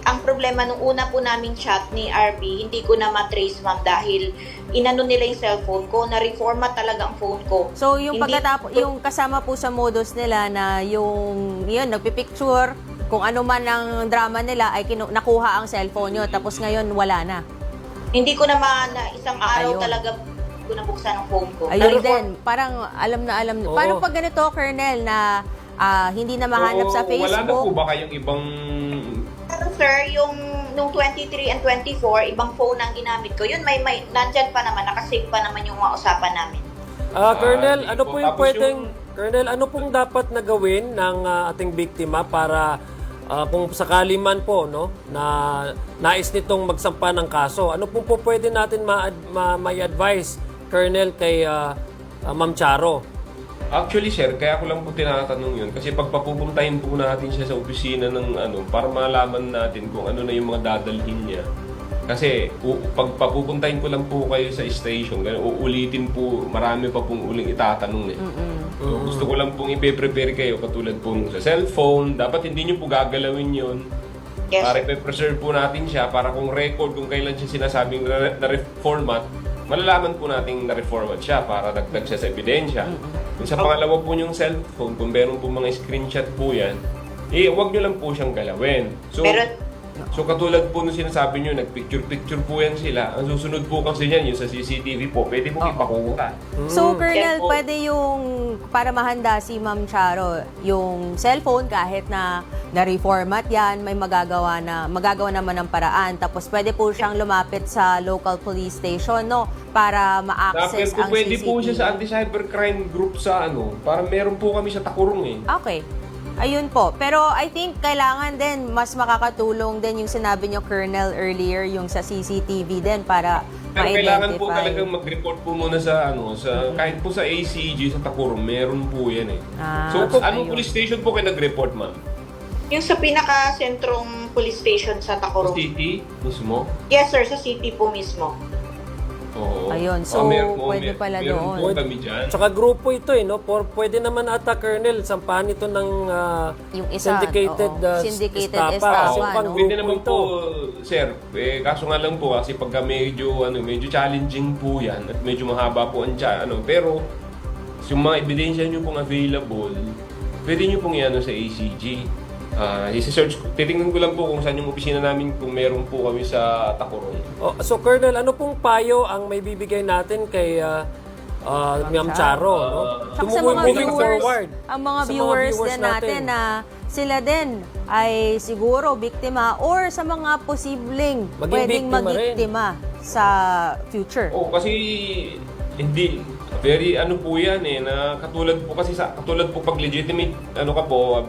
ang problema nung una po naming chat ni RB, hindi ko na matrace, ma'am, dahil inano nila yung cellphone ko, na-reformat talaga ang phone ko. So, yung yung kasama po sa modus nila na yun, nagpipicture, kung ano man ang drama nila ay nakuha ang cellphone nyo, tapos ngayon wala na. Hindi ko naman na isang araw Ayun. talaga ko nabuksan ang phone ko. Ayun din, parang alam na. Oo. Paano pag ganito, Colonel, na hindi na mahanap sa Facebook? Wala na po ba kayong ibang... Pero sir, yung nung 23 and 24, ibang phone ang ginamit ko. Yun, may nandyan pa naman, nakasave pa naman yung mga usapan namin. Colonel, ano po yung Tapos Colonel, ano pong dapat na gawin ng ating biktima para kung sakali man po no na nais nitong magsampa ng kaso, ano po pwede natin may advice, Colonel, kay Ma'am Charo? Actually, sir, kaya ko lang po tinatanong yun kasi pagpapupuntahin po natin siya sa opisina ng para malaman natin kung ano na yung mga dadalhin niya. Kasi pagpapupuntahin ko lang po kayo sa station, uulitin po, marami pa pong uling itatanong eh. So, gusto ko lang pong i-prepare kayo katulad po sa cellphone. Dapat hindi nyo po gagalawin yun. Yes. Para i-preserve po natin siya para kung record kung kailan siya sinasabing na-reformat, malalaman po natin na-reformat siya para dagdag siya sa ebidensya. Sa pangalawa po yung cellphone, kung meron po mga screenshot po yan, huwag nyo lang po siyang galawin. So katulad po nung sinasabi nyo, nagpicture-picture po yan sila. Ang susunod po kasi yan, yung sa CCTV po, pwede po ipakuha. So, Colonel, Yan po. pwede yung, para mahanda si Ma'am Charo, yung cellphone, kahit na na-reformat yan, may magagawa naman ng paraan. Tapos, pwede po siyang lumapit sa local police station, no? Para ma-access ang Pwede CCTV. po siya sa anti-cybercrime group sa para meron po kami sa Takurong eh. Okay. Ayun po. Pero I think kailangan din, mas makakatulong din yung sinabi niyo, Colonel, earlier, yung sa CCTV din para Pero kailangan po ma-identify. talagang mag-report po muna sa kahit po sa ACG sa Takurong, meron po yan eh. So, anong ayun. police station po kayo nag-report, ma'am? Yung sa pinaka-sentrong police station sa Sa Tacorong. city mismo? Yes, sir. Sa city po mismo. Oo. Ayun, so pwede pala meron doon. po kami dyan. Tsaka grupo ito no? Pwede naman ata, Colonel, sampahan ito ng Yung isa, syndicated, oo. Syndicated estafa. estafa, Kasi no? pang Pwede grupo naman ito. po, sir. Kaso nga lang po kasi pagka medyo challenging po yan at medyo mahaba po ang pero yung mga ebidensya nyo pong available, pwede nyo pong i-ano sa ACG. I-search, titingnan ko lang po kung saan yung opisina namin kung meron po kami sa Takurong. So, Colonel, ano pong payo ang may bibigay natin kay Ma'am Charo? No? Tsaka sa mga Moving viewers, forward. ang mga Sa viewers din natin na sila din ay siguro biktima or sa mga posibleng Maging pwedeng biktima rin. magiktima sa future. Oo, kasi hindi very po yan na katulad po pag legitimate ka po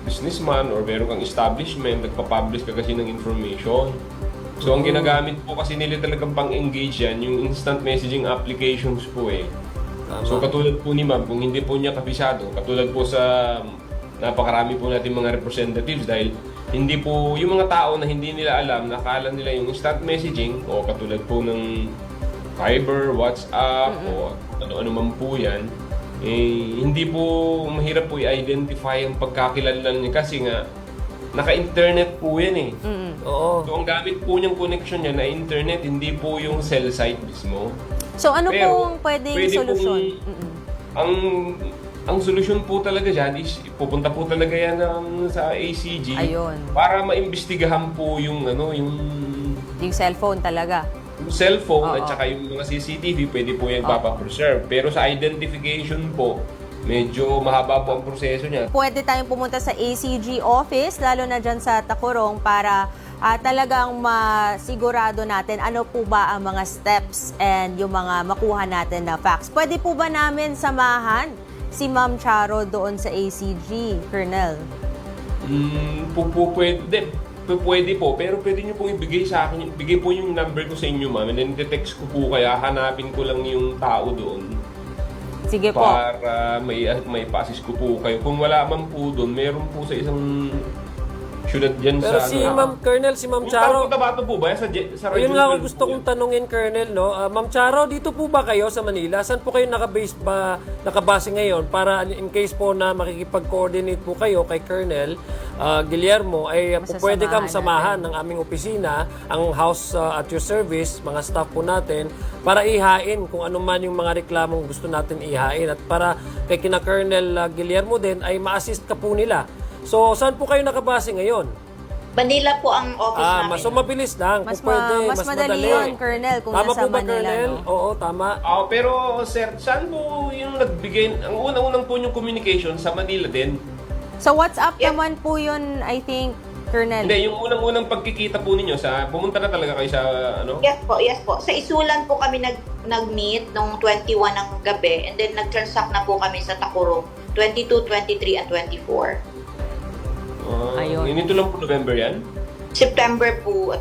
businessman or meron kang establishment, nagpa-publish ka kasi ng information. So, ang ginagamit po kasi nila talagang pang-engage yan, yung instant messaging applications po So, katulad po ni ma'am, kung hindi po niya kabisado, katulad po sa napakarami po natin mga representatives dahil hindi po, yung mga tao na hindi nila alam, nakala nila yung instant messaging o katulad po ng Viber, WhatsApp o ano-ano man po yan, hindi po mahirap po i-identify ang pagkakilanlan niya kasi nga naka-internet po yan Oo. So ang gamit po niyang connection niya na internet, hindi po yung cell site mismo. So ano Pero, pong pwedeng pwede solusyon? Ang solusyon po talaga dyan is pupunta po talaga yan sa ACG Ayun. para maimbestigahan po yung Yung cellphone talaga. yung cellphone Oo. at saka yung mga CCTV, pwede po yung papapreserve. Pero sa identification po, medyo mahaba po ang proseso niya. Pwede tayong pumunta sa ACG office, lalo na dyan sa Takurong, para talagang masigurado natin ano po ba ang mga steps and yung mga makuha natin na facts. Pwede po ba namin samahan si Ma'am Charo doon sa ACG, Colonel? Pwede po, pero pwede nyo pong ibigay sa akin, ibigay po yung number ko sa inyo, ma'am, and then text ko po kaya hanapin ko lang yung tao doon. Sige po. Para may pa-assist ko po kayo. Kung wala man po doon, meron po sa isang syudad dyan Pero sa... si Ma'am Colonel, si Ma'am Yung Charo, Tao Cotabato po ba? Sa ayun nga ako gusto kong tanungin, Colonel, no? Ma'am Charo, dito po ba kayo sa Manila? Saan po kayo nakabase ngayon para in case po na makikipag-coordinate po kayo kay Colonel Guillermo ay pwede kang samahan ng aming opisina, ang house at your service, mga staff po natin, para ihain kung ano man yung mga reklamong gusto natin ihain at para kay kina Colonel Guillermo din ay ma-assist ka po nila. So, saan po kayo nakabase ngayon? Manila po ang office namin. So mabilis lang. Mas, Kung pwede, mas madali yun, Colonel, kung tama nasa po ba, Manila. Colonel? No? Oo, tama. Pero sir, saan po yung nagbigay, ang unang-unang po yung communication sa Manila din? So WhatsApp Yeah. naman po yun, I think, Colonel. Hindi, yung unang-unang pagkikita po ninyo, pumunta na talaga kayo sa Yes po. Sa Isulan po kami nag-meet nung 21 ng gabi and then nag-transact na po kami sa Takurong 22, 23, and 24. Ayun. Nito lang po November yan? September po,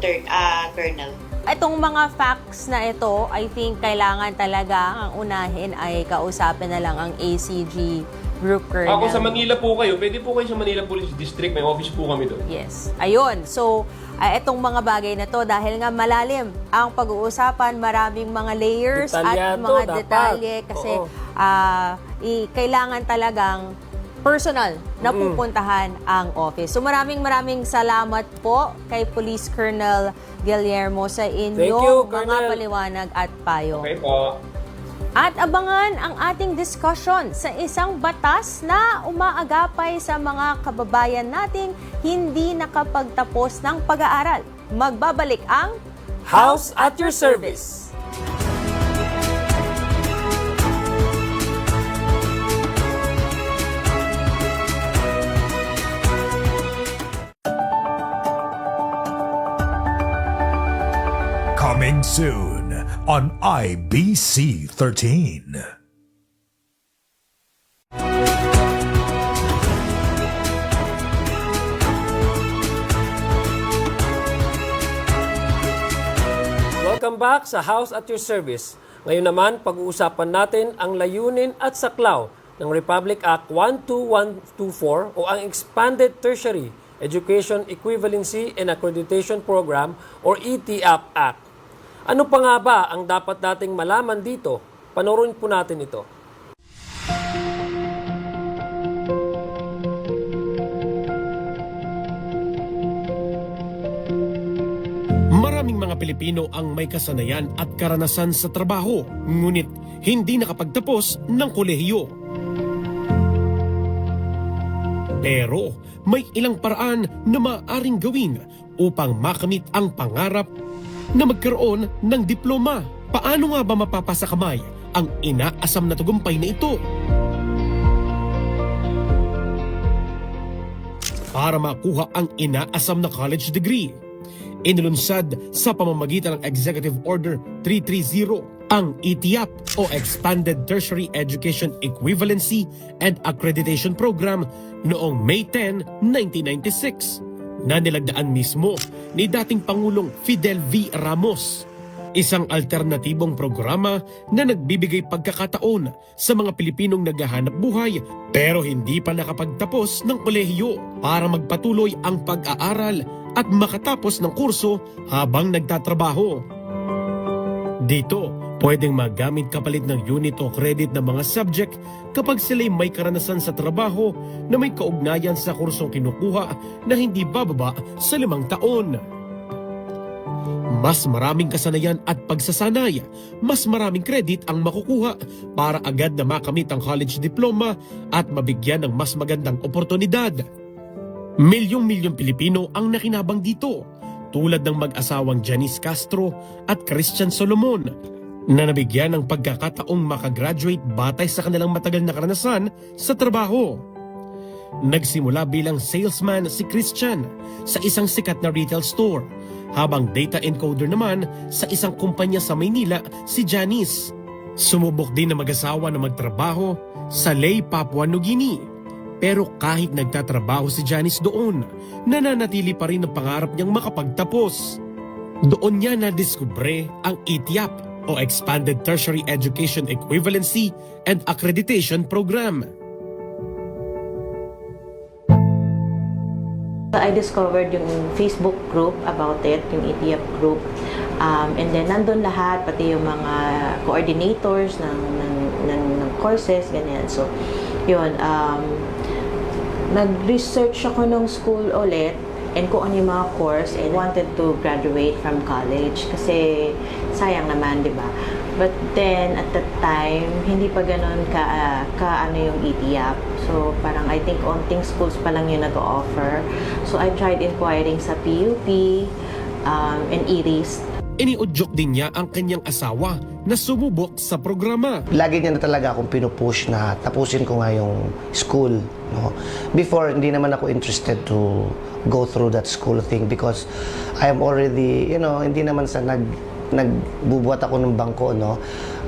Colonel. Itong mga facts na ito, I think kailangan talaga ang unahin ay kausapin na lang ang ACG Group Colonel. Ako sa Manila po kayo, pwede po kayo sa Manila Police District, may office po kami doon. Yes. Ayun. So, itong mga bagay na to, dahil nga malalim ang pag-uusapan, maraming mga layers at Detalyado, mga dapat. detalye kasi Oo. kailangan talagang personal na pupuntahan ang office. So maraming salamat po kay Police Colonel Guillermo sa Thank you, inyong mga Colonel. paliwanag at payo. Okay po. At abangan ang ating discussion sa isang batas na umaagapay sa mga kababayan nating hindi nakapagtapos ng pag-aaral. Magbabalik ang House at your service. Coming soon on IBC 13. Welcome back sa House at your service. Ngayon naman, pag-uusapan natin ang layunin at saklaw ng Republic Act 12124 o ang Expanded Tertiary Education Equivalency and Accreditation Program or ETAP Act. Ano pa nga ba ang dapat nating malaman dito? Panoorin po natin ito. Maraming mga Pilipino ang may kasanayan at karanasan sa trabaho, ngunit hindi nakapagtapos ng kolehiyo. Pero may ilang paraan na maaaring gawin upang makamit ang pangarap na magkaroon ng diploma. Paano nga ba mapapasakamay ang inaasam na tagumpay na ito? Para makuha ang inaasam na college degree, inilunsad sa pamamagitan ng Executive Order 330 ang ETAP o Expanded Tertiary Education Equivalency and Accreditation Program noong May 10, 1996 na nilagdaan mismo ni dating Pangulong Fidel V. Ramos. Isang alternatibong programa na nagbibigay pagkakataon sa mga Pilipinong naghahanap buhay pero hindi pa nakapagtapos ng kolehiyo para magpatuloy ang pag-aaral at makatapos ng kurso habang nagtatrabaho. Dito, pwedeng magamit kapalit ng unit o credit ng mga subject kapag sila'y may karanasan sa trabaho na may kaugnayan sa kursong kinukuha na hindi bababa sa 5 taon. Mas maraming kasanayan at pagsasanay, mas maraming credit ang makukuha para agad na makamit ang college diploma at mabigyan ng mas magandang oportunidad. Milyong-milyong Pilipino ang nakinabang dito, tulad ng mag-asawang Janice Castro at Christian Solomon, na nabigyan ng pagkakataong makagraduate batay sa kanilang matagal na karanasan sa trabaho. Nagsimula bilang salesman si Christian sa isang sikat na retail store, habang data encoder naman sa isang kumpanya sa Maynila si Janice. Sumubok din na mag-asawa na magtrabaho sa Ley, Papua New Guinea. Pero kahit nagtatrabaho si Janice doon, nananatili pa rin ang pangarap niyang makapagtapos. Doon niya nadiskubre ang ETAP o Expanded Tertiary Education Equivalency and Accreditation Program. I discovered yung Facebook group about it, yung ETAP group. And then nandun lahat, pati yung mga coordinators ng courses, ganyan. So, yun, nag-research ako ng school ulit and kung ano yung mga course and wanted to graduate from college kasi sayang naman, di ba? But then, at that time, hindi pa ganun ano yung ETAP. So, parang I think onting schools pa lang yung nag-offer. So, I tried inquiring sa PUP and IRIS. Iniudyok din niya ang kanyang asawa na sumubok sa programa. Lagi niya na talaga akong pinupush na tapusin ko nga yung school. No? Before, hindi naman ako interested to go through that school thing because I am already, hindi naman sa nagbubuhat ako ng bangko, no?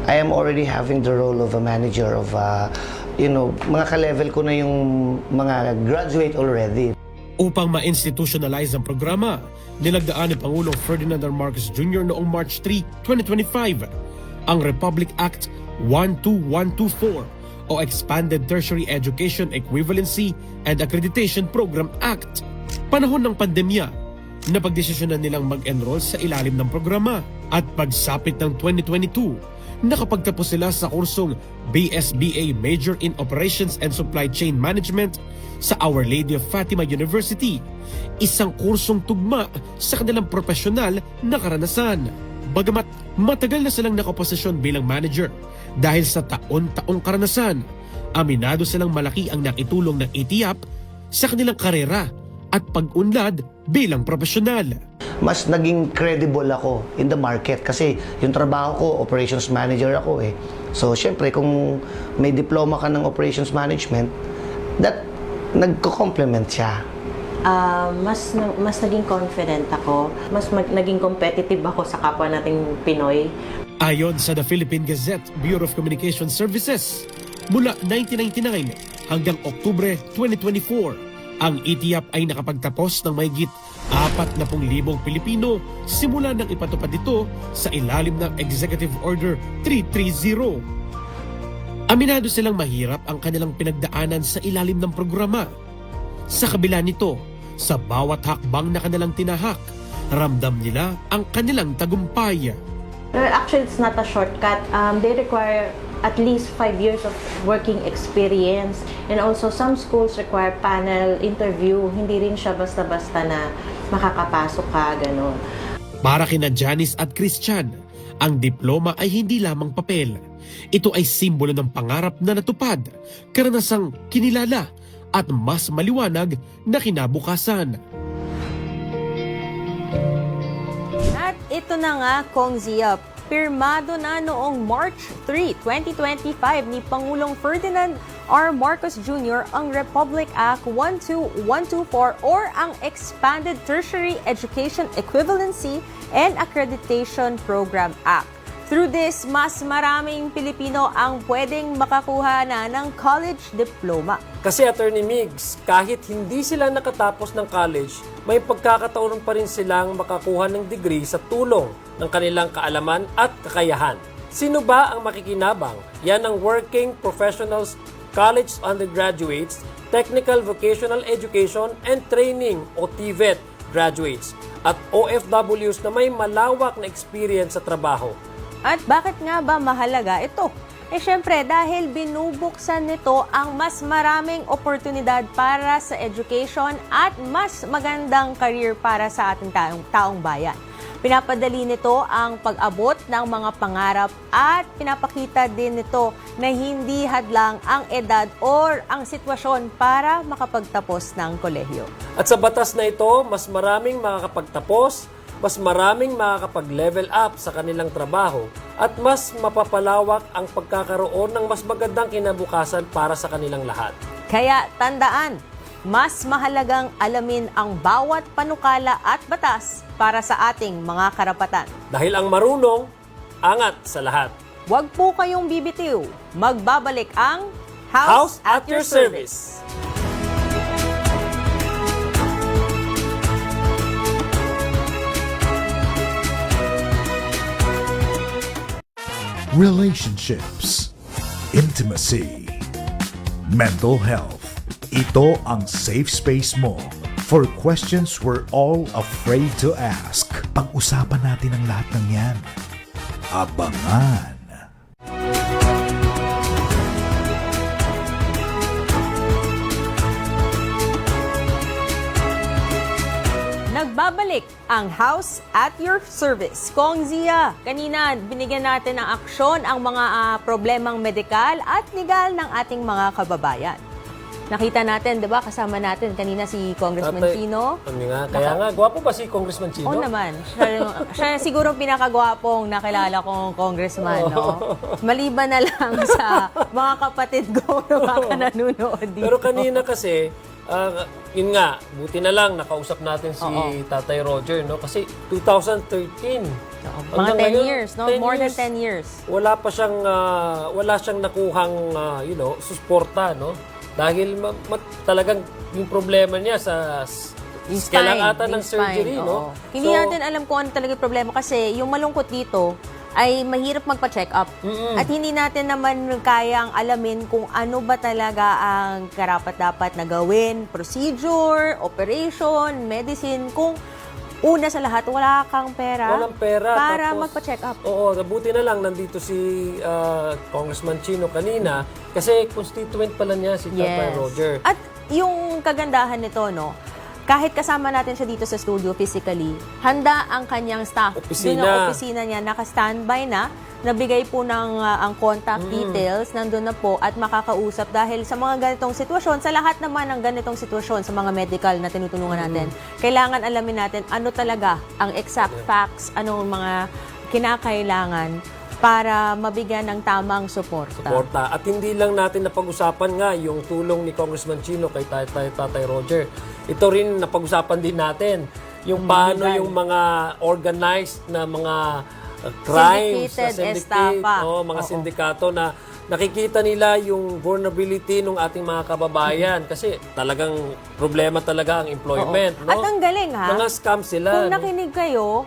I am already having the role of a manager of, mga ka-level ko na yung mga graduate already. Upang ma-institutionalize ang programa, nilagdaan ni Pangulong Ferdinand R. Marcos Jr. noong March 3, 2025 ang Republic Act 12124 o Expanded Tertiary Education Equivalency and Accreditation Program Act. Panahon ng pandemya, napagdesisyonan nilang mag-enroll sa ilalim ng programa at pagsapit ng 2022, nakapagtapos sila sa kursong BSBA Major in Operations and Supply Chain Management sa Our Lady of Fatima University, isang kursong tugma sa kanilang profesional na karanasan. Bagamat matagal na silang nakaposisyon bilang manager dahil sa taon-taong karanasan, aminado silang malaki ang nakitulong ng ETIAP sa kanilang karera at pag-unlad bilang profesional. Mas naging credible ako in the market kasi yung trabaho ko, operations manager ako eh. So, syempre, kung may diploma ka ng operations management, that nagko-complement siya. Mas naging confident ako, naging competitive ako sa kapwa nating Pinoy. Ayon sa The Philippine Gazette Bureau of Communication Services, mula 1999 hanggang Oktubre 2024, ang ETIAP ay nakapagtapos ng mahigit 40,000 Pilipino simula nang ipatupad ito sa ilalim ng Executive Order 330. Aminado silang mahirap ang kanilang pinagdaanan sa ilalim ng programa. Sa kabila nito, sa bawat hakbang na kanilang tinahak, ramdam nila ang kanilang tagumpay. Actually, it's not a shortcut. They require at least 5 years of working experience. And also, some schools require panel interview. Hindi rin siya basta-basta na makakapasok ka, gano'n. Para kina Janice at Christian, ang diploma ay hindi lamang papel. Ito ay simbolo ng pangarap na natupad, karanasang kinilala at mas maliwanag na kinabukasan. At ito na nga, Kong Zia, pirmado na noong March 3, 2025 ni Pangulong Ferdinand R. Marcos Jr. ang Republic Act 12124 or ang Expanded Tertiary Education Equivalency and Accreditation Program Act. Through this, mas maraming Pilipino ang pwedeng makakuha na ng college diploma. Kasi Attorney Migs, kahit hindi sila nakatapos ng college, may pagkakataon pa rin silang makakuha ng degree sa tulong ng kanilang kaalaman at kakayahan. Sino ba ang makikinabang? Yan ang Working Professionals, College Undergraduates, Technical Vocational Education and Training o TVET graduates at OFWs na may malawak na experience sa trabaho. At bakit nga ba mahalaga ito? Syempre, dahil binubuksan nito ang mas maraming oportunidad para sa education at mas magandang career para sa ating taong bayan. Pinapadali nito ang pag-abot ng mga pangarap at pinapakita din nito na hindi hadlang ang edad or ang sitwasyon para makapagtapos ng kolehiyo. At sa batas na ito, mas maraming makakapagtapos, mas maraming makakapag-level up sa kanilang trabaho at mas mapapalawak ang pagkakaroon ng mas magandang kinabukasan para sa kanilang lahat. Kaya tandaan, mas mahalagang alamin ang bawat panukala at batas para sa ating mga karapatan. Dahil ang marunong, angat sa lahat. Huwag po kayong bibitiw. Magbabalik ang House at your service. Relationships, intimacy, mental health. Ito ang safe space mo for questions we're all afraid to ask. Pag-usapan natin ang lahat ng yan. Abangan. Nagbabalik ang House at your service. Kong Zia, kanina binigyan natin ng aksyon ang mga problemang medikal at legal ng ating mga kababayan. Nakita natin, di ba, kasama natin kanina si Congressman Chino. Kaya nga, gwapo ba si Congressman Chino? Oo naman. Siya siguro pinakagwapong nakilala kong congressman, no? Maliban na lang sa mga kapatid ko na baka nanonood dito. Pero kanina kasi, yun nga, buti na lang nakausap natin si Tatay Roger, no? Kasi 2013. Mga 10 years, no? More than 10 years. Wala pa siyang, wala siyang nakuhang, susuporta, no? Dahil talagang yung problema niya sa kailangan ata ng yung surgery, spine, no? oo. Hindi natin alam kung ano talaga yung problema kasi yung malungkot dito ay mahirap magpa-check up. At hindi natin naman kayang alamin kung ano ba talaga ang karapat-dapat na gawin, procedure, operation, medicine, kung una sa lahat, wala kang pera, Walang pera. para Tapos, magpa-check up. Oo, nabuti na lang nandito si Congressman Chino kanina kasi constituent pala niya si Tatay Roger. At yung kagandahan nito, no, kahit kasama natin siya dito sa studio physically, handa ang kanyang staff. Opisina. Doon ang opisina niya, naka-standby na, nabigay po ng ang contact details, nandun na po at makakausap dahil sa mga ganitong sitwasyon, sa lahat naman ng ganitong sitwasyon, sa mga medical na tinutulungan natin, kailangan alamin natin ano talaga ang exact facts, anong mga kinakailangan para mabigyan ng tamang suporta. At hindi lang natin napag-usapan nga yung tulong ni Congressman Chino kay Tatay Roger. Ito rin napag-usapan din natin yung paano yung mga organized na mga crimes na syndicate, mga sindikato na nakikita nila yung vulnerability ng ating mga kababayan kasi talagang problema talaga ang employment. No? At ang galing Mga scam sila. Kung nakinig kayo,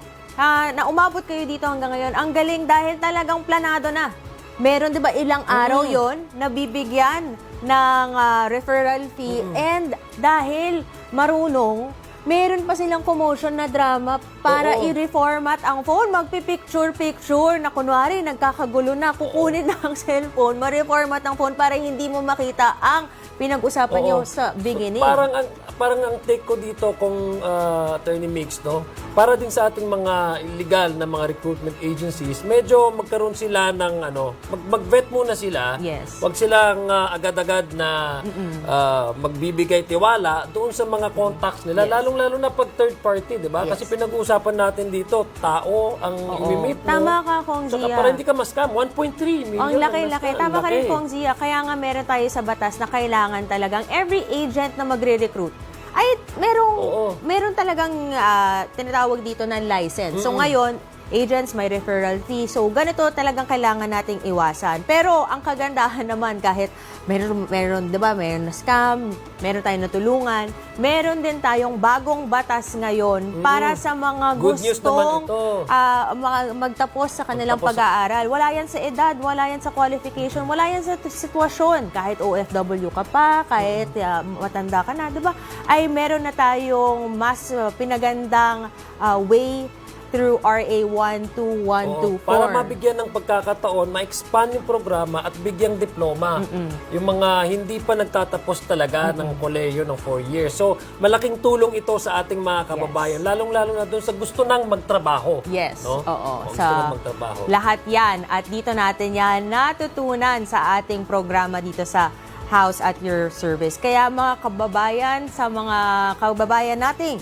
na umabot kayo dito hanggang ngayon, ang galing dahil talagang planado na. Meron 'di ba ilang araw 'yon na bibigyan ng referral fee and dahil marunong, meron pa silang commotion na drama para i-reformat ang phone. Magpipicture-picture na kunwari nagkakagulo na, kukunin na ang cellphone, ma-reformat ang phone para hindi mo makita ang pinag-usapan nyo sa beginning. So, parang ang take ko dito kung Attorney Mix, no? Para din sa ating mga illegal na mga recruitment agencies, medyo magkaroon sila ng mag-vet muna sila. Yes. Huwag silang agad-agad na magbibigay tiwala doon sa mga contacts nila, lalong-lalo na pag third party, 'di ba? Kasi pinag-uusapan natin dito, tao ang i-meet mo. Tama ka, Kong Zia. Saka para hindi ka ma-scam, 1.3 million. Ang laki-laki. Tama ka rin, Kong Zia. Kaya nga meron tayo sa batas na kailangan talagang every agent na magre-recruit ay meron talagang tinatawag dito ng license. So ngayon, agents may referral fee. So ganito talagang kailangan nating iwasan. Pero ang kagandahan naman kahit meron 'di ba, meron na scam, meron tayong natulungan, meron din tayong bagong batas ngayon para sa mga Good news gustong naman ito. magtapos sa kanilang pag-aaral. Wala yan sa edad, wala yan sa qualification, wala yan sa sitwasyon. Kahit OFW ka pa, kahit matanda ka na, 'di ba? Ay meron na tayong mas pinagandang way through RA 12124. Para mabigyan ng pagkakataon, ma-expand yung programa at bigyang diploma. Yung mga hindi pa nagtatapos talaga ng kolehiyo ng 4 years. So, malaking tulong ito sa ating mga kababayan, lalong-lalo na doon sa gusto nang magtrabaho. Yes, no? oo. Gusto nang magtrabaho. Lahat yan. At dito natin yan natutunan sa ating programa dito sa House at Your Service. Kaya mga kababayan, sa mga kababayan nating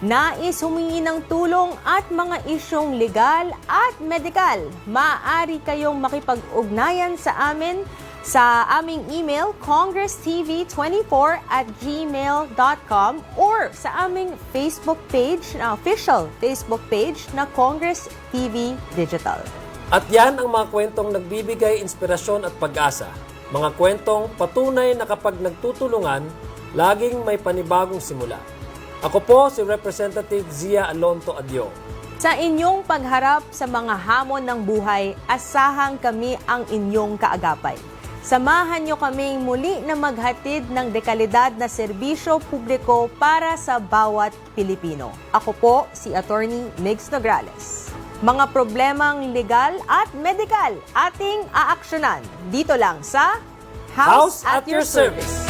nais humingi ng tulong at mga isyong legal at medikal, maaari kayong makipag-ugnayan sa amin sa aming email, congresstv24@gmail.com or sa aming Facebook page, official Facebook page na Congress TV Digital. At yan ang mga kwentong nagbibigay inspirasyon at pag-asa. Mga kwentong patunay na kapag nagtutulungan, laging may panibagong simula. Ako po si Representative Zia Alonto Adio. Sa inyong pagharap sa mga hamon ng buhay, asahan kami ang inyong kaagapay. Samahan niyo kaming muli na maghatid ng dekalidad na serbisyo publiko para sa bawat Pilipino. Ako po si Attorney Migs Nograles. Mga problemang legal at medikal ating aaksyonan dito lang sa House at Your Service.